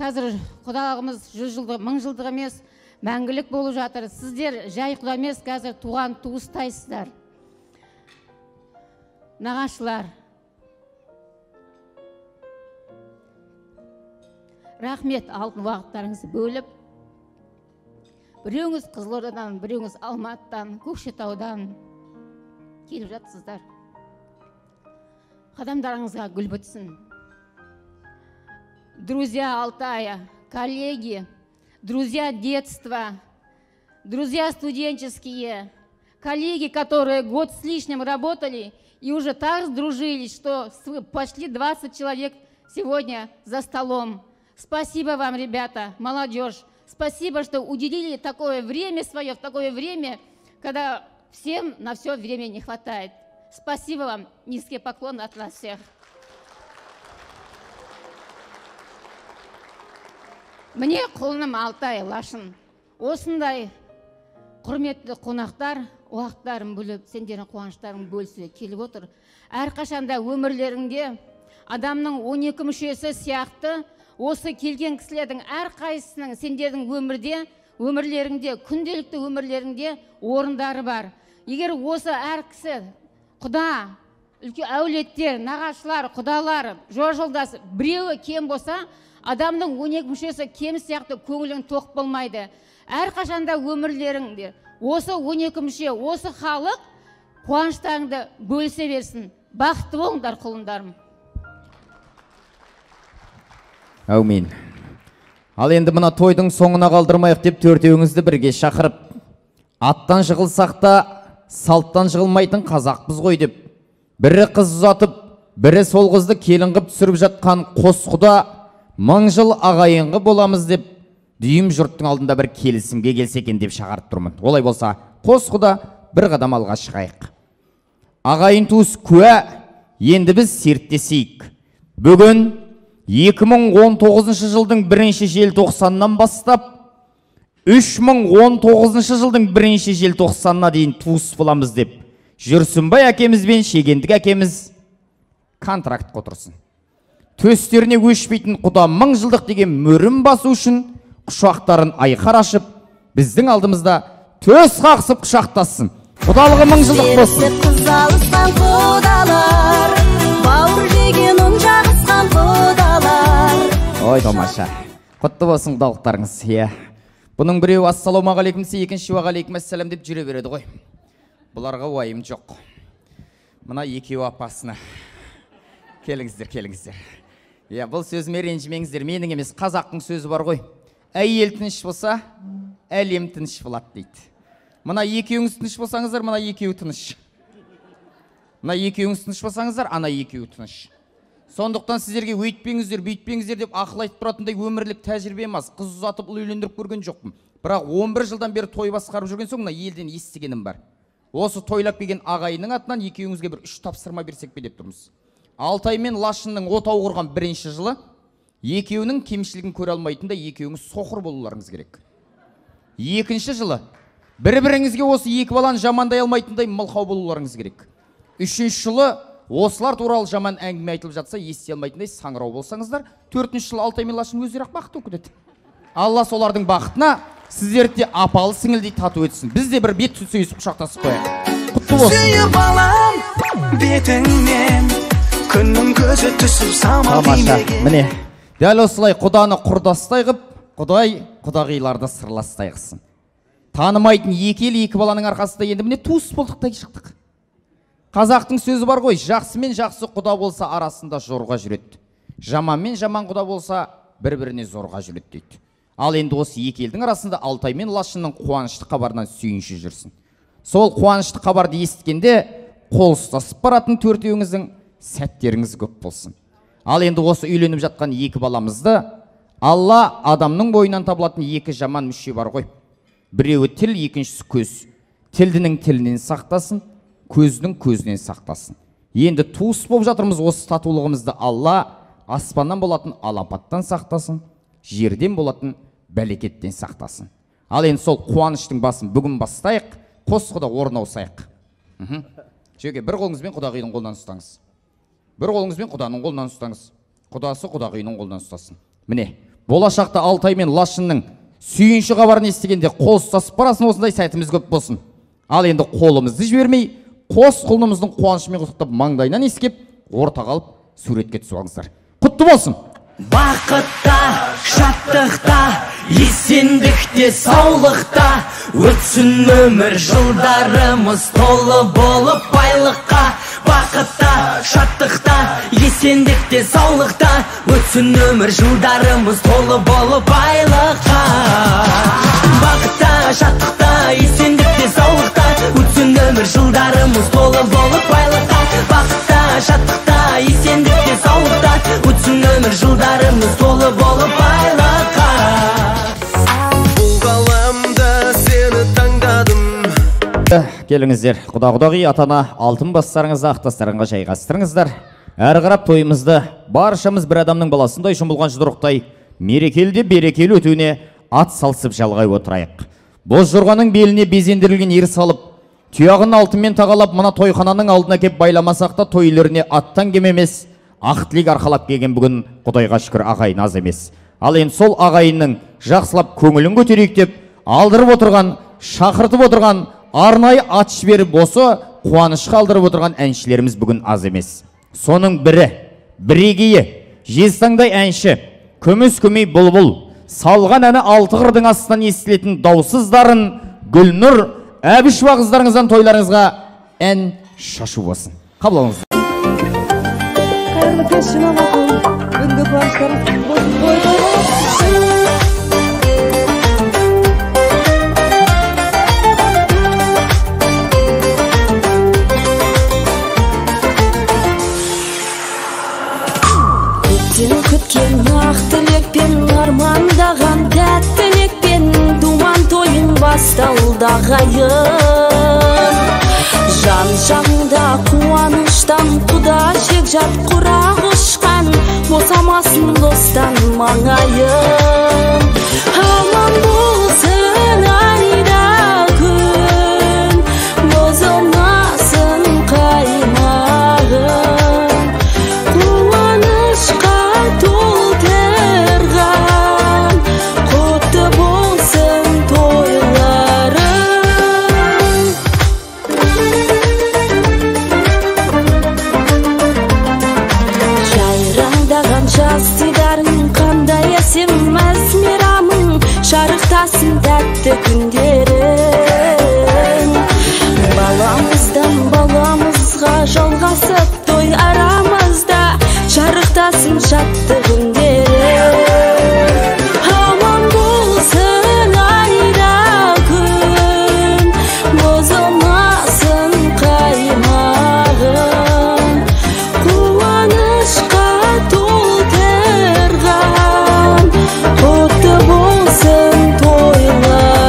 қазір құдалығымыз 100 жылдық, 1000 жылдық емес, мәңгілік болып жатыр. Сіздер жай құда емес, қазір туған туыстайсыздар. Нағашылар, рахмет алтын уақыттарыңызды бөліп, біреуіңіз Қызылордадан, біреуіңіз Алматыдан, Көкшетаудан келіп жатсыздар. Қадамдарыңызға гүл бітсін. Друзья Алтая, коллеги, друзья детства, друзья студенческие, коллеги, которые год с лишним работали и уже так сдружились, что пошли 20 человек сегодня за столом. Спасибо вам, ребята, молодежь. Спасибо, что уделили такое время свое, в такое время, когда всем на все время не хватает. Спасибо вам, низкий поклон от нас всех. Мне құлыным Алтай Лашын. Осындай құрметті қонақтар, уақыттарын бөліп, сендердің қуаныштарын бөлісуге келіп отыр. Әрқашанда өмірлеріңде адамның 12 мүшесі сияқты осы келген кісілердің әрқайсысының сендердің өмірлеріңде, күнделікті өмірлеріңде орындары бар. Егер осы әр кісі құда, әулеттер, нағашылар, құдалар, жолдасы біреуі кем болса, адамның 12 мүшесі кем сияқты көңілің тоқ болмайды. Әрқашанда өмірлеріңде осы 12 мүше, осы халық қуаныштарыңды бөлісе берсін. Бақытты болыңдар, құлындарым. Әумин. Ал енді мына тойдың соңына қалдырмайық деп төртеуіңізді бірге шақырып, аттан жығылсақ та салттан жығылмайтын қазақпыз ғой деп, бірі қыз ұзатып, бірі сол қызды келін қып түсіріп жатқан қос құда 1000 жыл ағайынғы боламыз деп, дүйім жұрттың алдында бір келісімге келсе екен деп шақырып тұрмын. Олай болса, қос құда бір қадам алға шығайық. Ағайын туыс куә, енді біз серттесейік. Бүгін 2019 жылдың 1 желтоқсаннан бастап 3019 жылдың 1 желтоқсанына дейін туыс боламыз деп, Жүрсінбай әкеміз бен Шегендік әкеміз контракт отырсын. Төстеріне өшпейтін құда 1000 жылдық деген мөрін басу үшін құшақтарын айқар ашып, біздің алдымызда төс қақсып құшақтассын. Құдалығы 1000 жылдық болсын. Қызалысқан құдалар, бауыр жеген ұн жағысқан құдалар. Ой, тамаша. Құтты болсын құдалықтарыңыз. Бұның біреу ассалаумағалейкум десе, екінші уағалейкум ассалам деп жүре береді ғой. Бұларға уайым жоқ. Мына екеуі апасына. Келіңіздер, келіңіздер. Бұл сөзіме ренжімеңіздер, менің емес, қазақтың сөзі бар ғой. Әйел тыныш болса, әлем тыныш болады дейді. Мына екеуіңіз тыныш болсаңыздар, мына екеуі тыныш. Мына екеуіңіз тыныш болсаңыздар, ана екеуі тыныш. Сондықтан сіздерге өйтпеңіздер, бүйтпеңіздер деп ақыл айтып тұратындай өмірлік тәжірибе емес. Қыз ұзатып ұл үйлендіріп көрген жоқпын. Бірақ 11 жылдан бері той басқарып жүрген соң мына елден естігенім бар. Осы тойлап келген ағайынның атынан екеуіңізге бір 3 тапсырма берсек пе деп тұрмыз. Алтай мен Лашынның отау құрған бірінші жылы екеуінің кемшілігін көре алмайтындай екеуіңіз соқыр болуларыңыз керек. Екінші жылы бір-біріңізге осы екі баланы жамандай алмайтындай мылқау болуларыңыз керек. Үшінші жылы осылар туралы жаман әңгіме айтылып жатса ести алмайтындай саңырау болсаңыздар, төртінші жылы Алтай мен Лашын өздері-ақ бақытты өкінеді. Алла солардың бақытына сіздерді де апалы сіңілдей тату етсін. Біз де бір бет сүйісіп құшақтасып қояйық. Құтты болсын. Сүйіп алам бетіңнен, күннің көзі түсіп самал тимеген. Міне, дәл осылай құданы құрдастай қып, құдай құдағиларды сырластай қылсын. Танымайтын екі ел екі баланың арқасында енді міне туыс болдықтай шықтық. Қазақтың сөзі бар ғой, жақсы мен жақсы құда болса арасында жорға жүреді. Жаман мен жаман құда болса бір-біріне зорға жүреді дейді. Ал енді осы екі елдің арасында Алтай мен Лашынның қуанышты хабарынан сүйінші жүрсін. Сол қуанышты хабарды естігенде қол ұстасып баратын төртеуіңіздің сәттеріңіз көп болсын. Ал енді осы үйленіп жатқан екі баламызды Алла адамның бойынан табылатын екі жаман мүше бар ғой. Біреуі тіл, екіншісі көз. Тілдінің тілінен сақтасын, көздің көзінен сақтасын. Енді туыс болып жатырмыз, осы татулығымызды Алла аспаннан болатын алапаттан сақтасын, жерден болатын бәлекеттен сақтасын. Ал енді сол қуаныштың басын бүгін бастайық, қос құда орнаусайық. Жеке, бір қолыңызбен құдағидың қолынан ұстаңыз. Бір қолыңызбен құданың қолынан ұстаңыз. Құдасы құдағидың қолынан ұстасын. Міне, болашақта Алтай мен Лашынның сүйінші хабарын естігенде қол ұстасып барасын, осындай сәтіміз көп болсын. Ал енді қолымызды жібермей, қос құлынымыздың қуанышымен құттықтап маңдайынан иіскеп, орта қалып суретке түсіп алыңыздар. Құтты болсын. Бақытта, шаттықта, есендікте, саулықта өтсін өмір жылдарымыз толы болып байлыққа. Бақытта, шаттықта, есендікте, саулықта өтсін өмір жылдарымыз толы болып байлыққа. Бақытта, шаттықта, есендікте, саулықта өтсін өмір жылдарымыз толы болып байлыққа. Бақытта, шаттықта, есендікте, саулықта өтсін өмір жылдарымыз толы болып байлыққа. Бұл ғаламда сені таңдадым. Келіңіздер, құда-құдағи атана алтын бастарыңызды ақтастарыңға жайғастырыңыздар. Әрі қарап тойымызды баршамыз бір адамның баласындай жұмылған жұдырықтай мерекелі берекелі өтуіне ат салсып жалғай отырайық. Боз жорғаның беліне безендірілген ер салып, тұяғын алтынмен тағалап, мына тойхананың алдына кеп байламасақ та той үйлеріне аттан кемемес, ақ тілек арқалап келген бүгін Құдайға шүкір ағайын аз емес. Ал енді сол ағайынның жақсылап көңілін көтерейік деп алдырып отырған, шақыртып отырған, арнайы ат жіберіп осы қуаныш қалдырып отырған әншілеріміз бүгін аз емес. Соның бірі, бірегейі, жезтаңдай әнші, күміс көмей бұлбұл, салған әні алты қырдың астынан естілетін даусыз дарын Гүлнұр Әбішева қыздарыңыздан тойларыңызға ән шашу болсын. Қабыл алыңыз. Қайырлы кеш жиналатын, үнді қуаныштарыңыз болсын, той Күткен ақ тілекпен, армандаған тәттілікпен, думан тойын басталды ағайын. Жан-жанында қуаныштан құда жекжат құрақ ұшқан, босамасын достан маңайын. Аман болсын айда күн, бозылмасын қаймағын. Шарықтасын тәтті күндерің, баламыздан баламызға жалғасып той арамызда, шарықтасын шатты күндерің. Аман болсын айда күн, бозылмасын қаймағын, қуанышқа толтырған, құтты болсын тойлар.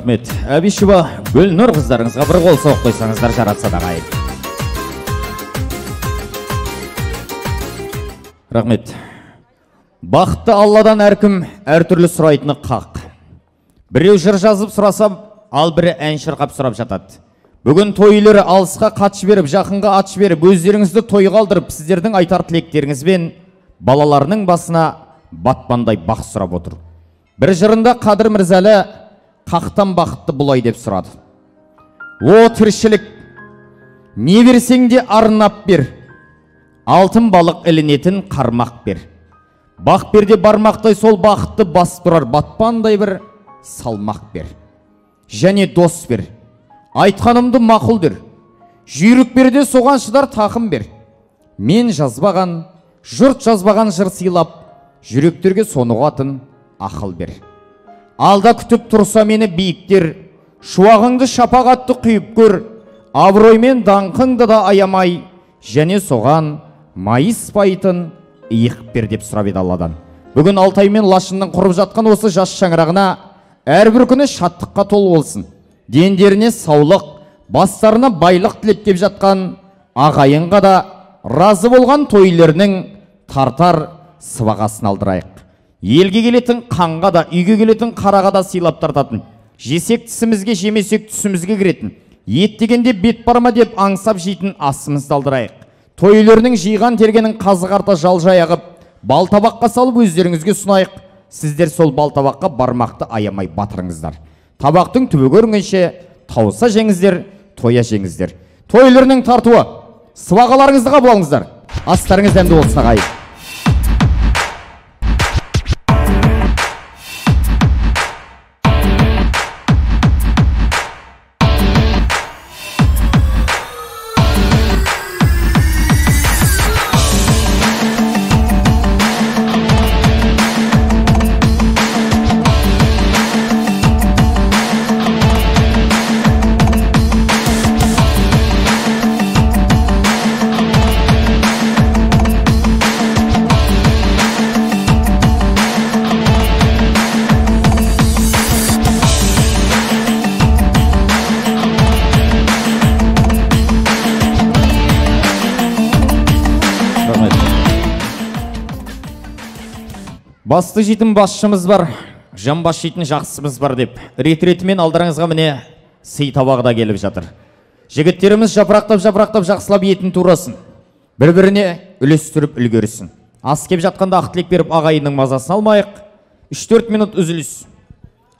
Рахмет. Әбишева, Гүлнұр қыздарыңызға бір қол соғып қойсаңыздар жаратса да ғайып. Рахмет. Бақытты Алладан әркім әртүрлі сұрайтыны қақ. Біреу жыр жазып сұрасам, ал бірі ән шырқап сұрап жатады. Бүгін тойлары алысқа қатшы беріп, жақынға атшы беріп, өздеріңізді той қалдырып, сіздердің айтар тілектеріңізбен балаларының басына батпандай бақ сұрап отыр. Бір жырында Қадыр Мырзалы қақтан бақытты бұлай деп сұрады. О тіршілік, не берсең де арнап бер, алтын балық ілінетін қармақ бер. Бақ берде бармақтай сол бақытты бас тұрар, батпандай бір салмақ бер. Және дос бер, айтқанымды мақұл дер, жүйрік берде соған шыдар тақым бер. Мен жазбаған, жұрт жазбаған жыр сыйлап, жүректерге соны қатын ақыл бер. Алда күтіп тұрса мені биіктер, шуағыңды шапағатты құйып көр, абыроймен даңқыңды да аямай, және соған майыспайтын иық бер деп сұрап еді Алладан. Бүгін Алтай мен Лашынның құрып жатқан осы жас шаңырағына әрбір күні шаттыққа толы болсын. Дендеріне саулық, бастарына байлық тілеп кеп жатқан ағайынға да разы болған тойлерінің тартар сыбағасын алдырайық. Елге келетін қанға да, үйге келетін қараға да сыйлап тартатын. Жесек тісімізге, жемесек түсімізге кіретін. Ет дегенде бет барма деп аңсап жейтін асымызды алдырайық. Тойлерінің жиған тергенің қазы қарта жалжай ағып, бал табаққа салып өздеріңізге сұнайық. Сіздер сол бал табаққа бармақты аямай батырыңыздар. Табақтың түбі көрінгенше тауса жеңіздер, тоя жеңіздер. Тойлерінің тартуы, сыбағаларыңызды қабыл алыңыздар. Астарыңыз дәмді болсын ағайын. Басты жейтін басшымыз бар, жан бас жейтін жақсымыз бар деп, рет-ретімен алдарыңызға міне сый табағы да келіп жатыр. Жігіттеріміз жапырақтап жақсылап етін турасын, бір-біріне үлестіріп үлгерісін. Ас кеп жатқанда ақ тілек беріп ағайынның мазасын алмайық. 3-4 минут үзіліс.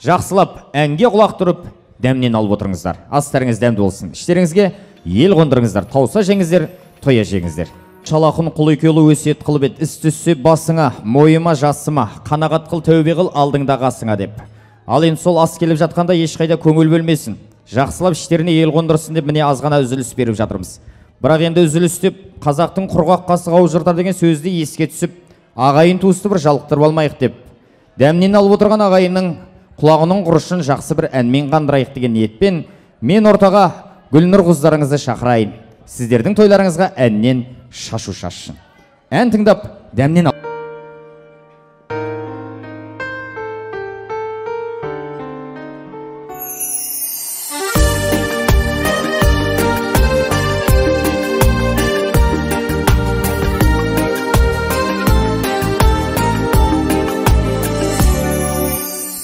Жақсылап әнге құлақ тұрып, дәмнен алып отырыңыздар. Астарыңыз дәмді болсын. Іштеріңізге ел қондырыңыздар. Тауса жеңіздер, тоя жеңіздер. Шалақын құл екеулі өсиет қылып ет, іс түссе басыңа, мойыма жасыма, қанағат қыл тәубе қыл алдыңда қасыңа деп. Ал енді сол ас келіп жатқанда ешқайда көңіл бөлмесін. Жақсылап іштеріне ел қондырсын деп міне азғана үзіліс беріп жатырмыз. Бірақ енді үзіліс деп қазақтың құрғақ қасық аужыртар деген сөзді еске түсіп, ағайын туысты бір жалықтырып алмайық деп. Дәмнен алып отырған ағайынның құлағының құрышын жақсы бір әнмен қандырайық деген ниетпен мен ортаға Гүлнұр қыздарыңызды шақырайын. Сіздердің тойларыңызға әннен шашу шашсын. Ән тыңдап, дәмнен ал.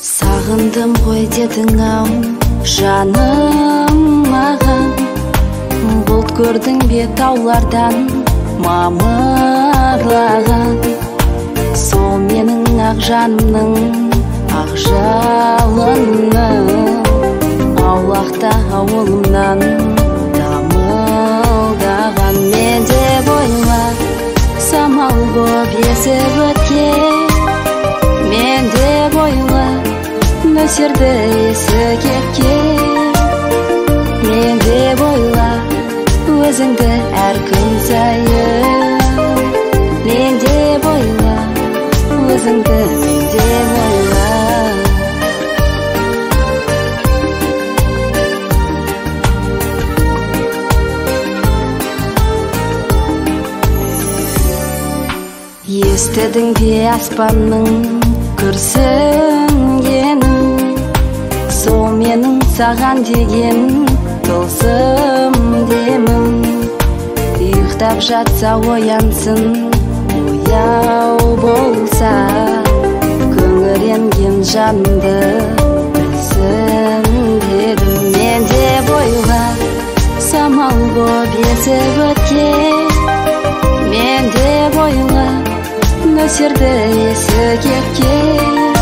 Сағындым ғой дедің-ау, жаным маған. Бұлт көрдің бе таулардан мамырлаған. Сол менің ақ жанымның ақ жалыны. Аулақта ауылымнан дамылдаған. Мен де бойла самал боп есіп өткен. Мен де бойла нөсерді есі кеткен. Мен де бойла өзіңді әр күн сайын. Мен де бойла өзіңді, мен де бойла. Естідің бе аспанның күрсінгенін? Сол менің саған деген тылсым демім. Ұйықтап жатса оянсын, ояу болса, көңіренген жанды білсін дедім. Мен де бойға самал боп есіп өткен, мен де бойға нөсерді есі кепкен.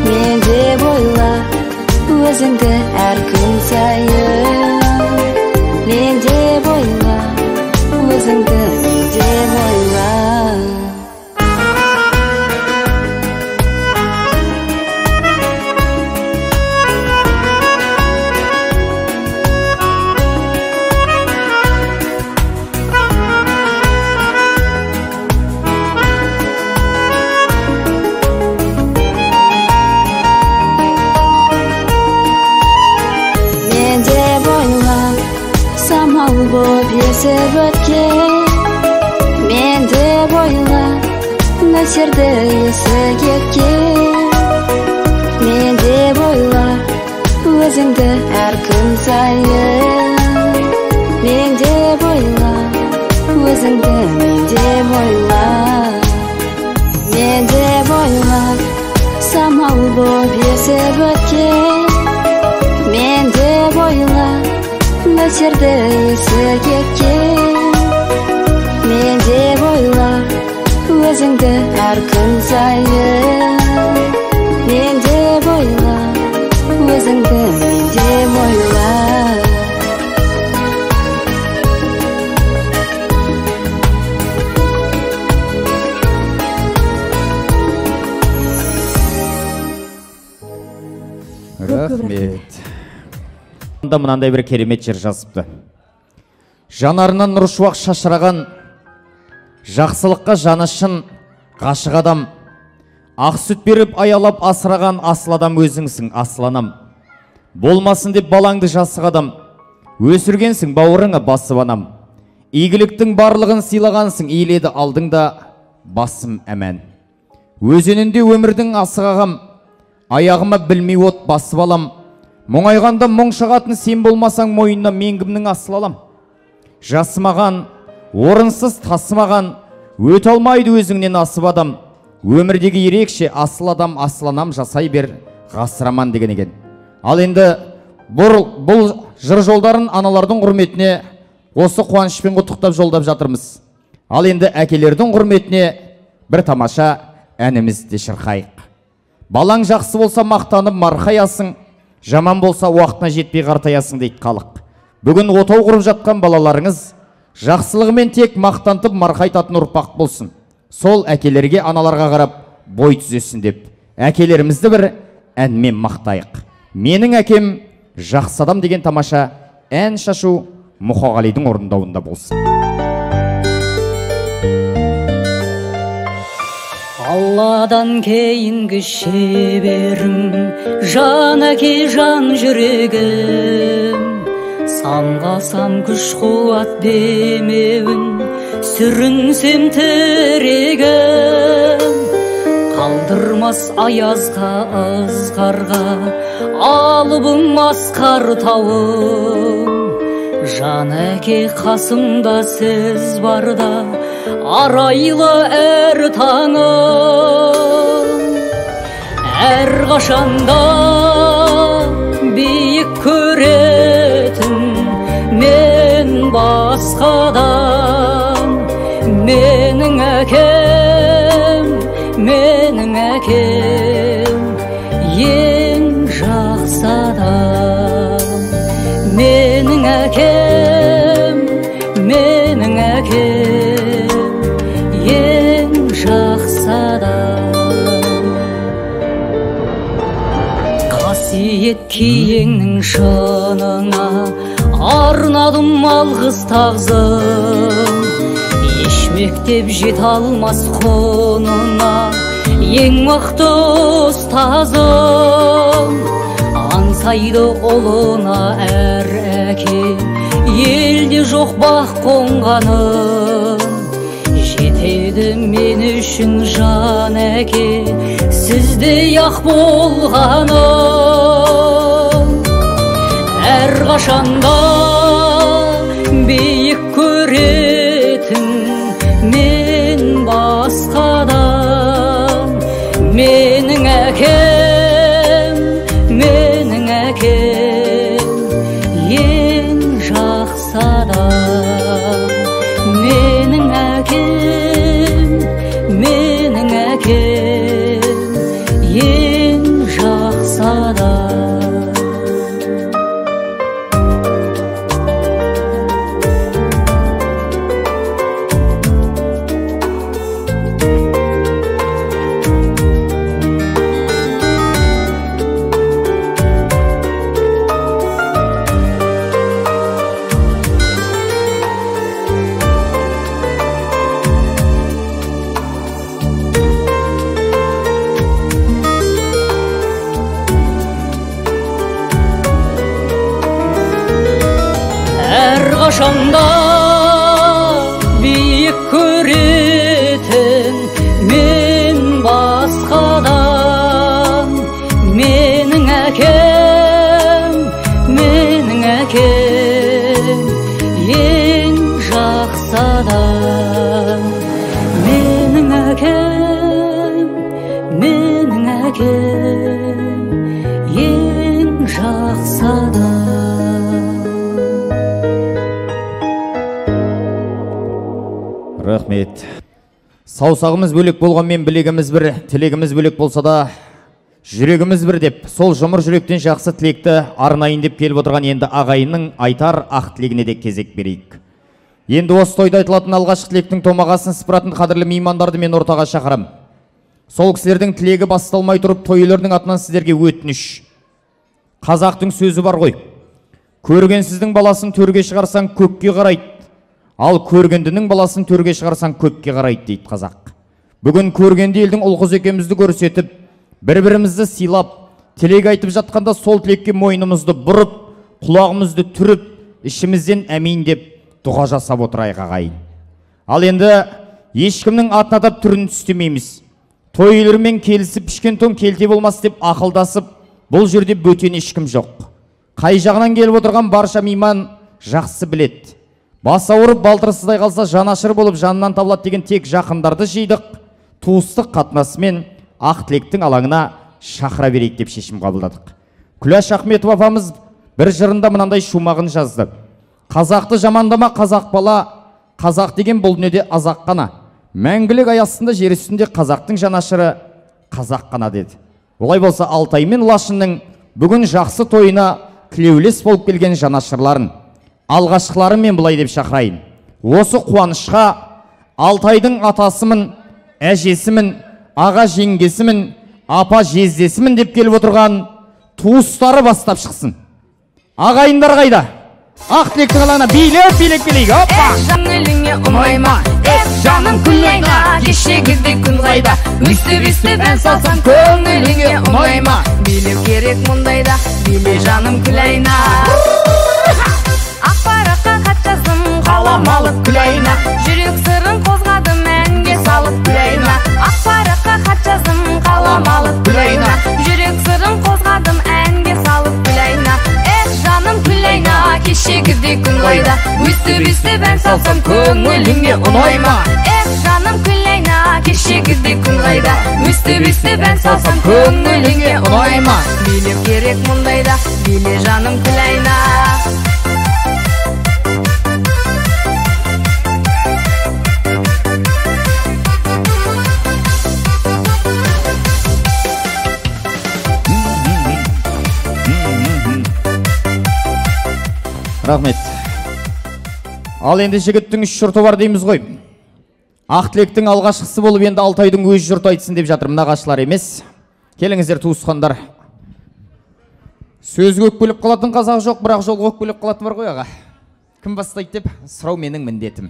Мен де бойға өзіңді әр күн сайын, мен де бойға өзіңді, мен де бойға. Боп есіп өткен, мен де бойға нөсерді есі кепкен. Мен де бойға өзіңді әр күн сайын, мен де бойға өзіңді, мен де бойға. Мен де бойға самал боп есіп өткен, мен де бойға нөсерді есі кепкен. Мен де бойға өзіңді әр күн сайын, мен де бойға өзіңді, мен де бойға. Рахмет. Мынандай бір керемет жер жазыпты. Жанарынан нұр шуақ шашыраған, жақсылыққа жаны шын ғашық адам, ақ сүт беріп аялап асыраған асыл адам өзіңсің, асланам. Болмасын деп балаңды жасық адам, өсіргенсің бауырыңа басып анам. Игіліктің барлығын сыйлағансың, иіледі алдыңда басым әмән. Өзенінде өмірдің асығағам, аяғыма білмей от басып алам. Мұңайғанда мұң шығатын сен болмасаң мойнына мен кімнің асыл алам. Жасымаған, орынсыз тасымаған, өте алмайды өзіңнен асып адам. Өмірдегі ерекше асыл адам, асланам жасай бер ғасыраман деген екен. Ал енді бұл жыр жолдарын аналардың құрметіне осы қуанышпен құттықтап жолдап жатырмыз. Ал енді әкелердің құрметіне бір тамаша әнімізді шырқайық. Балаң жақсы болса мақтанып марқаясың, жаман болса уақытына жетпей қартаясың дейді халық. Бүгін отау құрып жатқан балаларыңыз жақсылығымен тек мақтантып марқайтатын ұрпақ болсын. Сол әкелерге, аналарға қарап бой түзесін деп, әкелерімізді бір әнмен мақтайық. Менің әкем жақсы адам деген тамаша ән шашу Мұқағалидың орындауында болсын. Алладан кейінгі шеберім, жан әке жан жүрегім, самғасам күш қуат демеуін, сүрінсем тірегім. Қалдырмас аязға ызғарға, алыбым асқар тауым. Жан әке қасымда сіз барда, арайлы әр таңым. Әр қашанда биік көретін мен басқадан. Менің әкем, ең жақсы адам. Менің әкем, ең жақсы адам. Қасиет киеңнің шынына арнадым алғыс тағзым. Еш мектеп жете алмас қонына ең мықты ұстазым. Аңсайды ұлына әр әке, елде жоқ бақ қонғаным. Жетеді мен үшін жан әке, сіздей ақ болғаным. әрқашанда биік көретін мен басқадан. Менің әкем ең жақсы адам. Менің әкем ең жақсы адам. Әрқашанда биік көретін мен басқадан. Менің әкем ең жақсы адам. Менің әкем ең жақсы адам. Рахмет. Саусағымыз бөлек болғанмен білегіміз бір, тілегіміз бөлек болса да жүрегіміз бір деп, сол жұмыр жүректен жақсы тілекті арнайын деп келіп отырған енді ағайынның айтар ақ тілегіне де кезек берейік. Енді осы тойда айтылатын алғашқы тілектің томағасын сыпыратын қадірлі меймандарды мен ортаға шақырам. Сол кісілердің тілегі басталмай тұрып, той иелерінің атынан сіздерге өтініш. Қазақтың сөзі бар ғой. Көргенсіздің баласын төрге шығарсаң көкке қарайды. Ал көргендінің баласын төрге шығарсаң көкке қарайды дейді қазақ. Бүгін көргенде елдің ұл-қыз екенімізді көрсетіп, бір-бірімізді сыйлап, тілек айтып жатқанда сол тілекке мойнымызды бұрып, құлағымызды түріп, ішімізден әмин деп дұға жасап отырайық ағайын. Ал енді ешкімнің атын атап түрін түстемейміз. Той иелерімен келісіп пішкен тоң келте болмас деп ақылдасып, бұл жерде бөтен ешкім жоқ. Қай жағынан келіп отырған барша мейман жақсы білет. Бас ауырып балтырсыздай қалса жанашыр болып жанынан табылады деген тек жақындарды жидық, туыстық қатынасымен ақ тілектің алаңына шақыра берейік деп шешім қабылдадық. Күләш Ахметова апамыз бір жырында мынандай шумағын жазды. Қазақты жамандама қазақ бала, қазақ деген бұл дүниеде азақ қана. Мәңгілік аясында жер үстінде қазақтың жанашыры қазақ қана деді. Олай болса Алтай мен Лашынның бүгін жақсы тойына тілеулес болып келген жанашырларын, алғашқылары мен бұлай деп шақырайын. Осы қуанышқа Алтайдың атасымын, әжесімін, аға жеңгесімін, апа жездесімін деп келіп отырған туыстары бастап шықсын. Ағайындар қайда? Ақ тілектің алаңына билеп келейік. Жаңылыңе ұнайма, жаным күлайна, кешегідей күн қайда. Үсті бән салсам көңіліңе ұнайма, билеу керек мұндайда, биле жаным күлайна. Ақпараққа хат жаздым, қалам алып күлайна, жүрек сырын қозғадым, әнге салып күлайна. Ақпараққа хат жаздым, қалам алып күлайна, жүрек сырын қозғадым, әнге салып күлайна. Жаным күлайна, кешегідей күн қайда. Үсті бән салсам көңіліңе ұнайма. Жаным күлайна, кешегідей күн қайда. Үсті бән салсам көңіліңе ұнайма. Билеу керек мұндайда, биле жаным күлайна. Рахмет. Ал енді жігіттің үш жұрты бар дейміз ғой. Ақ тілектің алғашқысы болып енді Алтайдың өз жұрты айтсын деп жатыр. Нағашылар емес. Келіңіздер туысқандар. Сөз өкпелеп қалатын қазақ жоқ, бірақ жол өкпелеп қалатын бар ғой аға. Кім бастайды деп сұрау менің міндетім.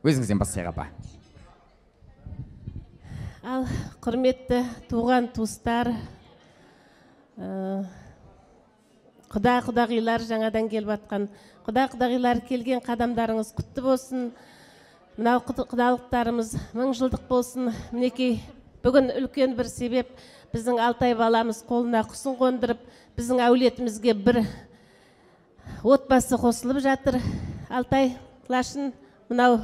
Өзіңізден бастайық апа. Ал құрметті туған туыстар, құда-құдағилар, жаңадан келіп атқан құда-құдағилар, келген қадамдарыңыз құтты болсын. Мынау құдалықтарымыз мың жылдық болсын. Мінекей бүгін үлкен бір себеп, біздің Алтай баламыз қолына құсын қондырып, біздің әулетімізге бір отбасы қосылып жатыр. Алтай, Лашын, мынау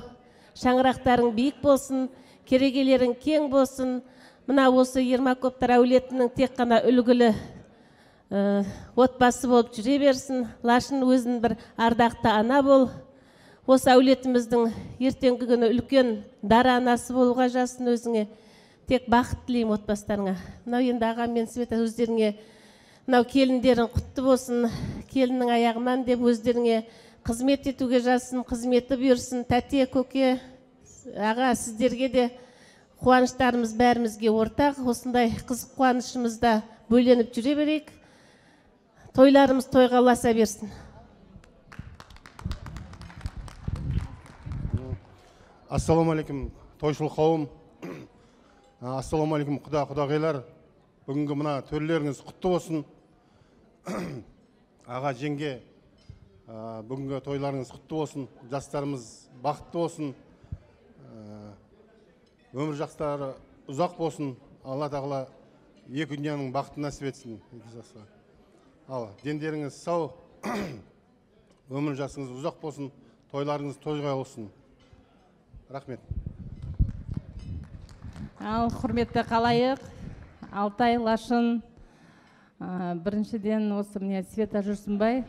шаңырақтарың биік болсын, керегелерің кең болсын. Мына осы Ермаковтар әулетінің тек қана үлгілі отбасы болып жүре берсін. Лашын, өзің бір ардақты ана бол. Осы әулетіміздің ертеңгі күні үлкен дара анасы болуға жазсын өзіңе. Тек бақыт тілеймін отбастарыңа. Мынау енді ағам мен Света өздеріңе мынау келіндерің құтты болсын, келіннің аяғынан деп өздеріңе қызмет етуге жазсын, қызметі бұйырсын. Тәте, көке, аға, сіздерге де қуаныштарымыз бәрімізге ортақ. Осындай қызық қуанышымызда бөленіп жүре берейік. Тойларымыз тойға ұласа берсін. Ассалаумағалейкум, тойшыл қауым. Ассалаумағалейкум, құдағайлар. Бүгінгі мына төрлеріңіз құтты болсын. Аға, жеңге, бүгінгі тойларыңыз құтты болсын. Жастарымыз бақытты болсын. Өмір жастары ұзақ болсын. Алла тағала екі дүнияның бақытын нәсіп етсін. Ал, дендеріңіз сау, өмір жасыңыз ұзақ болсын, тойларыңыз тойға болсын. Рахмет. Ал, құрметті қалайық, Алтай, Лашын, біріншіден осы міне Света Жүрсінбай,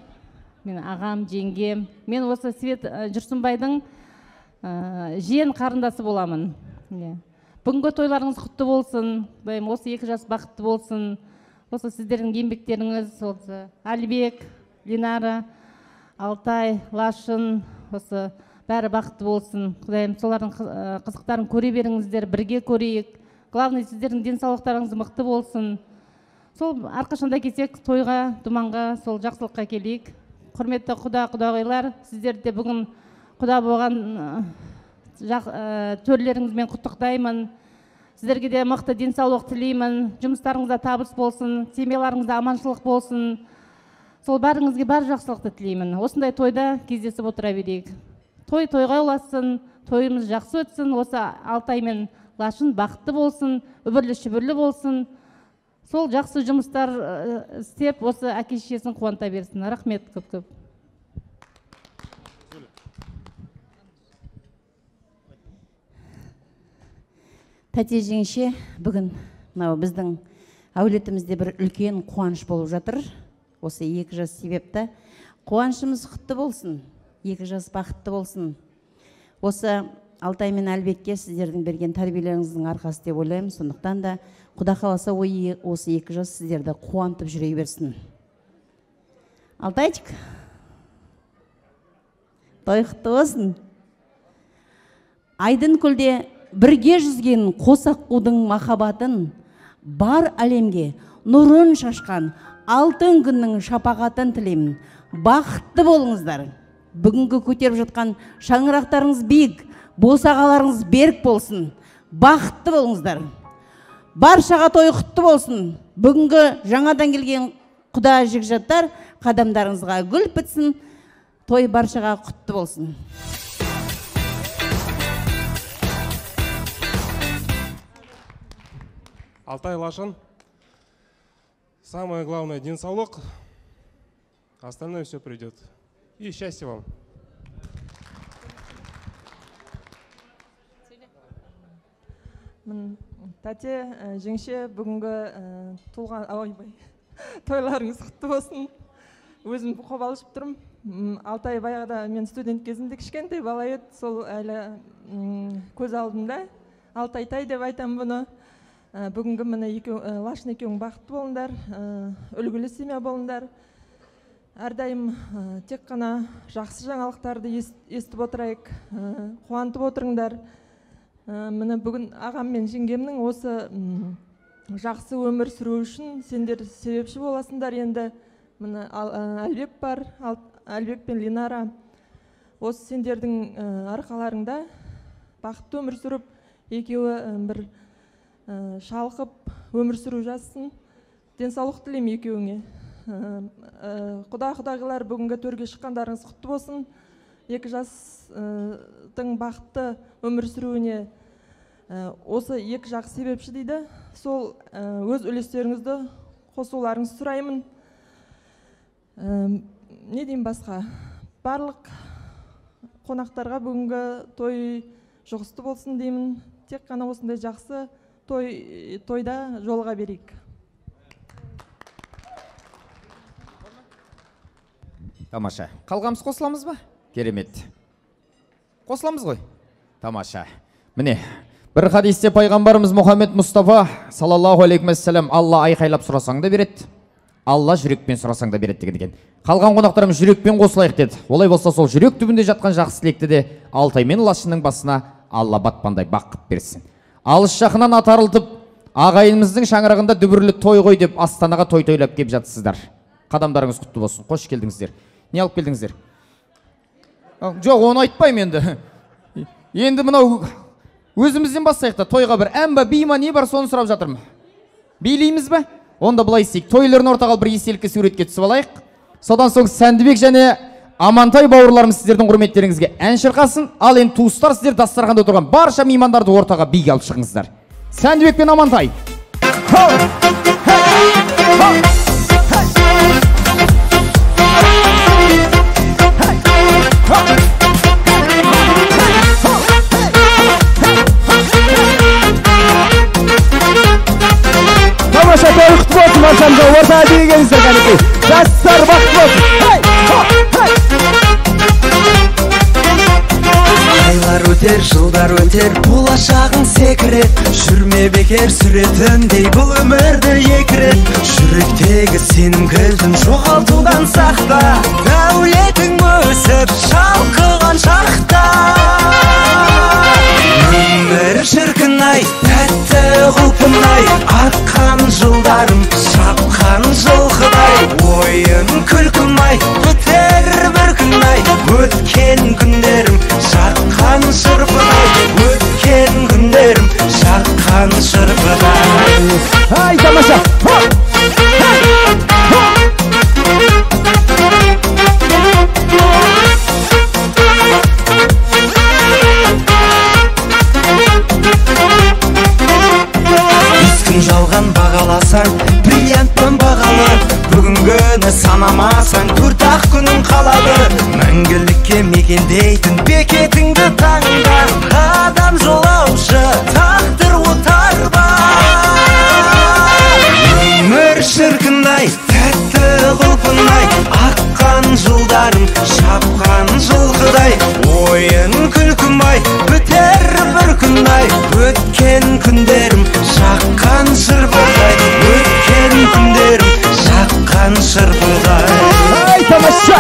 мен ағам, жеңгем. Мен осы Света Жүрсінбайдың жиен қарындасы боламын. Бүгінгі тойларыңыз құтты болсын, осы екі жас бақытты болсын. Осы сіздердің еңбектеріңіз, осы Әлбек, Линара, Алтай, Лашын, осы бәрі бақытты болсын. Құдайым, солардың қызықтарын көре беріңіздер, бірге көрейік. Главный, сіздердің денсаулықтарыңыз мықты болсын. Сол әрқашанда келсек, тойға, думанға, сол жақсылыққа келейік. Құрметті құдағайлар, сіздерді бүгін құда болған төрлеріңізбен құттықтаймын. Сіздерге де мықты денсаулық тілеймін. Жұмыстарыңызда табыс болсын, семьяларыңызда аманшылық болсын. Сол бәріңізге бар жақсылықты тілеймін. Осындай тойда кездесіп отыра берейік. Той тойға ұласын, тойымыз жақсы өтсін. Осы Алтай мен Лашын бақытты болсын, үбірлі шүбірлі болсын. Сол жақсы жұмыстар істеп, осы әке шешесін қуанта берсін. Рахмет көп-көп. Тәте, жеңше, бүгін біздің әулетімізде бір үлкен қуаныш болып жатыр. Осы екі жас себепті қуанышымыз құтты болсын, екі жас бақытты болсын. Осы Алтай мен Әлбекке сіздердің берген тәрбиелеріңіздің арқасы деп ойлаймын. Сондықтан да Құда қаласа осы екі жас сіздерді қуантып жүре берсін. Алтайчик, той құтты болсын. Айдын көлде бірге жүзген қос аққудың махаббатын, бар әлемге нұрын шашқан алтын күннің шапағатын тілеймін. Бақытты болыңыздар. Бүгінгі көтеріп жатқан шаңырақтарыңыз биік, босағаларыңыз берік болсын. Бақытты болыңыздар. Баршаға той құтты болсын. Бүгінгі жаңадан келген құда жігжаттар қадамдарыңызға гүл бітсін. Той баршаға құтты болсын. Алтай, Лашын, самое главное денсаулық, остальное все придет. И счастья вам. Тәте, жеңше, бүгінгі тойларыңыз құтты болсын. Өзім қобалжып тұрмын. Алтай баяғыда мен студент кезімде кішкентай бала еді, сол әлі көз алдымда. Алтайтай деп айтам бұны. Бүгінгі міне Лашын екеуің бақытты болыңдар, үлгілі семья болыңдар. Әрдайым тек қана жақсы жаңалықтарды естіп отырайық, қуантып отырыңдар. Міне бүгін ағам мен жеңгемнің осы жақсы өмір сүру үшін сендер себепші боласыңдар енді. Міне Әлбек бар, Әлбек пен Линара. Осы сендердің арқаларыңда бақытты өмір сүріп, екеуі бір шалқып өмір сүру жазсын. Денсаулық тілеймін екеуіңе. Құдағылар, бүгінгі төрге шыққандарыңыз құтты болсын. Екі жастың бақытты өмір сүруіне осы екі жақ себепші дейді. Сол өз үлестеріңізді қосуларыңызды сұраймын. не деймін басқа, барлық қонақтарға бүгінгі той жұғысты болсын деймін. Тек қана осындай жақсы тойда жолға берейік. Тамаша. Қалғамыз қосыламыз ба? Керемет. Қосыламыз ғой? Тамаша. Міне, бір хадисте пайғамбарымыз Мұхаммед Мұстафа саллаллаху алейхи уассалам, Алла айқайлап сұрасаң да береді, Алла жүрекпен сұрасаң да береді деген. Қалған қонақтарым жүрекпен қосылайық деді. Олай болса сол жүрек түбінде жатқан жақсы тілекті де Алтай мен Лашынның басына Алла батпандай бақыт берсін. Алыс жақынан атарылтып, ағайынымыздың шаңырағында дүбірлі той ғой деп Астанаға той тойлап кеп жатсыздар. Қадамдарыңыз құтты болсын. Қош келдіңіздер. Не алып келдіңіздер? Жоқ, оны айтпаймын енді. Енді мынау өзімізден бастайық та, тойға бір ән ба, би ма, не бар, соны сұрап жатырмын. Билейміз бе? Онда бұлай істейік. Тойларын ортаға бір естелікке суретке түсіп алайық. Содан соң Сәндібек және Амантай бауырларымыз сіздердің құрметтеріңізге ән шырқасын. Ал енді туыстар сіздер дастарханда отырған барша меймандарды ортаға биге алып шығыңыздар. Сәндібек пен Амантай. Тамаша той құтты болсын, баршамызға ортаға биге келіңіздер кәнекей. Жастар бақытты болсын. Айлар өтер, жылдар өтер, болашағың секірет. Жүрме бекер сүретіндей бұл өмірді екі рет. Жүректегі сенің кілтін жоғалтудан сақта. Дәулетің өсіп шалқыған шақта. Өмір шіркін-ай, тәтті құлпын-ай, атқан жылдарым шапқан жылқыдай. Ойын күлкім-ай, өтер бір күн-ай, өткен күндерім шаққан шырпыдай. Өткен күндерім шаққан шырпыдай. Ай, тамаша! Жалған бағаласаң, бриллиантпен бағалы. Бүгінгіні санамасаң, төрт-ақ күнің қалады. Мәңгілікке мекендейтін бекетіңді таңда. Адам жолаушы, тағдыр отар ба. Өмір шіркін-ай, тәтті құлпын-ай, аққан жылдарым шапқан жылқыдай. Ойын күлкім-ай, бітер бір күн-ай, өткен күндерім шаққан шырпыдай. Өткен күндерім шаққан шырпыдай. Ай, тамаша!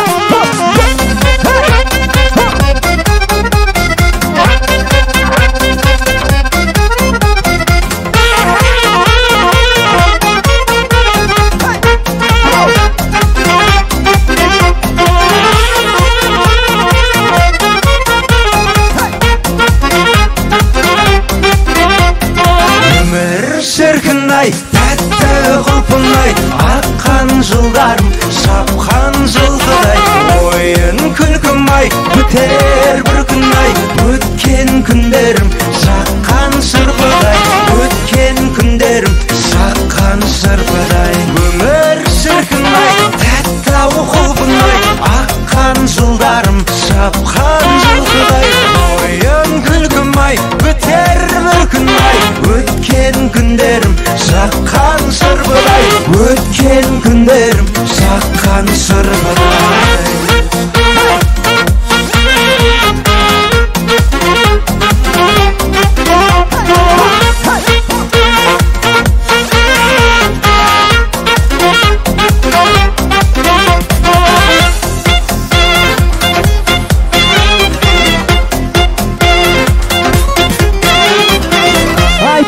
Шіркін-ай, тәтті құлпын-ай, аққан жылдарым шапқан жылқыдай. Ойын күлкім-ай, бітер бір күн-ай, өткен күндерім шаққан шырпыдай. Өткен күндерім шаққан шырпыдай. Өмір шіркін-ай, тәтті құлпын-ай, аққан жылдарым шапқан жылқыдай. Ойын күлкім-ай, бітер бір күн-ай, өткен күндерім шаққан шырпыдай. Өткен күндерім шаққан шырпыдай.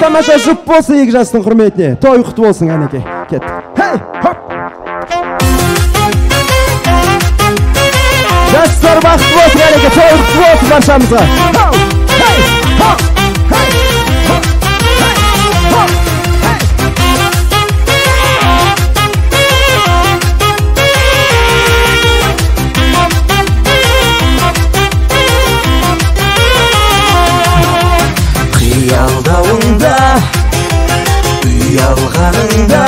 Тамаша жұп болсын екі жастың құрметіне. Той құтты болсын әнеке. Кет. Хей, хоп! Жастар бақытты болсын әнеке. Той құтты болсын баршамызға. Хей, хоп! Қиялдауыңда, ұялғаныңда,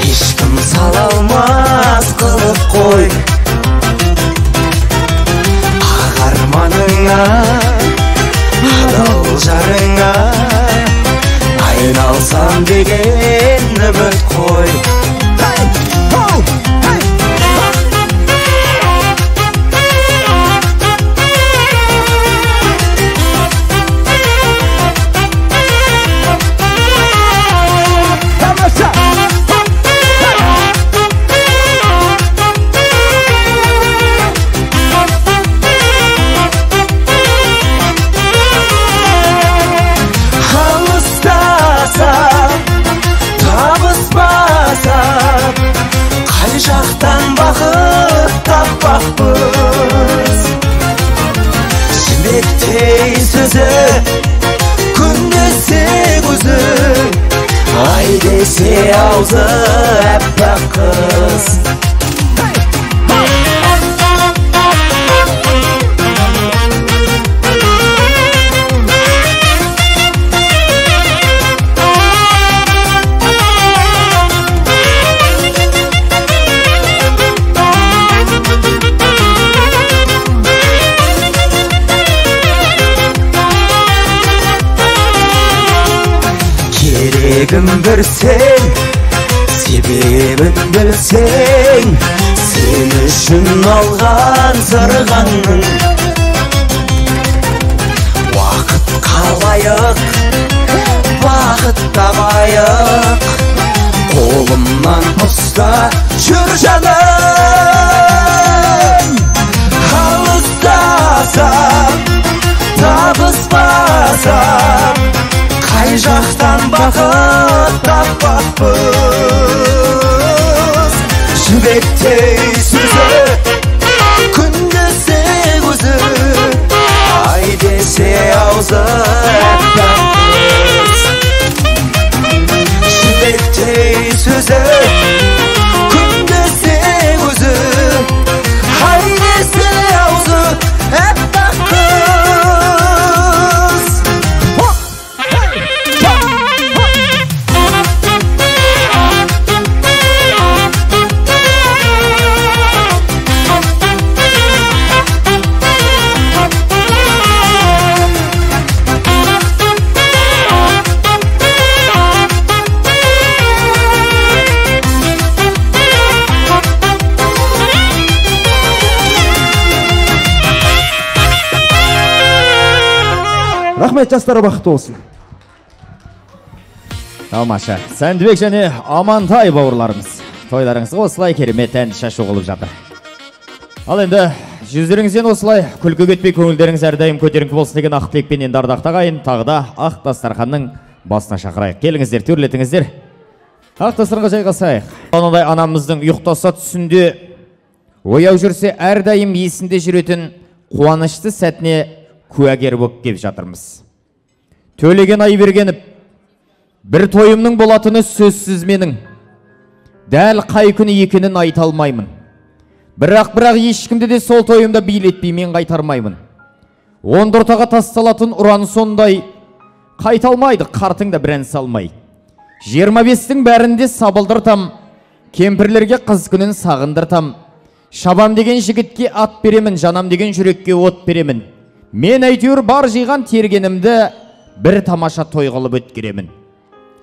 ешкім сала алмас қылып қой. жақтан бақыт таппақпыз. Жібектей сөзі, күн десе көзі, ай десе аузы әппақ қыз. Керегім бір сен, себебін білсең, сен үшін алған сырғаның. Уақыт қалайық, бақыт табайық, қолымнан ұста жүр жаным. Алыстасам, табыспасам, қай жақтан бақыт таппақпыз. Жібектей сөзі, күн десе көзі, ай десе аузы әппақ қыз. Жібектей сөзі, күн десе көзі, ай десе аузы әппақ қыз. Рахмет, жастар бақытты болсын. Тамаша. Сәндібек және Амантай бауырларымыз. Тойларыңызға осылай керемет ән шашу қылып жатыр. Ал енді жүздеріңізден осылай күлкі кетпей көңілдеріңіз әрдайым көтеріңкі болсын деген ақ тілекпен енді ардақты ағайын тағы да ақ дастарханның басына шақырайық. Келіңіздер, төрлетіңіздер. Ақ дастарханға жайғасайық. Сондай анамыздың ұйықтаса түсінде ояу жүрсе әрдайым есінде жүретін қуанышты сәтіне куәгер болып кеп жатырмыз. Төлеген Айбергенов, бір тойымның болатыны сөзсіз менің. Дәл қай күні екенін айта алмаймын. Бірақ ешкімді де сол тойымда билетпей мен қайтармаймын. 14 ортаға тасталатын ұран сондай, қайта алмайды қартың да бір ән салмай. 25-тің бәрінде сабылдыртам, кемпірлерге қыз күнін сағындыртам. Шабам деген жігітке ат беремін, жанам деген жүрекке от беремін. Мен әйтеуір бар жиған тергенімді бір тамаша той қылып өткеремін.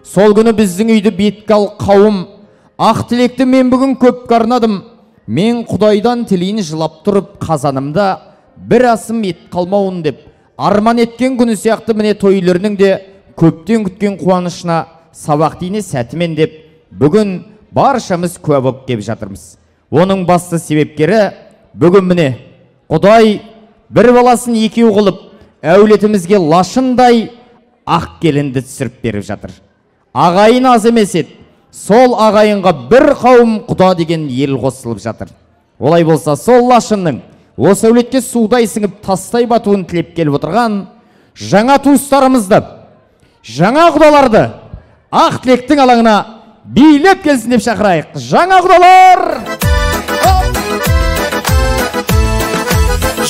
Сол күні біздің үйді бетке ал қауым, ақ тілекті мен бүгін көп қарнадым. Мен Құдайдан тілейін жылап тұрып қазанымда бір асым ет қалмауын деп, арман еткен күні сияқты міне тойлерінің де көптен күткен қуанышына сабақ дейіне сәтімен деп, бүгін баршамыз куә болып кеп жатырмыз. Оның басты себепкері бүгін міне Құдай бір баласын екеу қылып, әулетімізге лашындай ақ келінді түсіріп беріп жатыр. Ағайын аз емес еді, сол ағайынға бір қауым Құда деген ел қосылып жатыр. Олай болса, сол лашынның осы әулетке судай сіңіп тастай батуын тілеп келіп отырған жаңа туыстарымызды, жаңа құдаларды ақ тілектің алаңына билеп келсін деп шақырайық. Жаңа құдалар!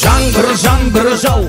Жаңбыр жау,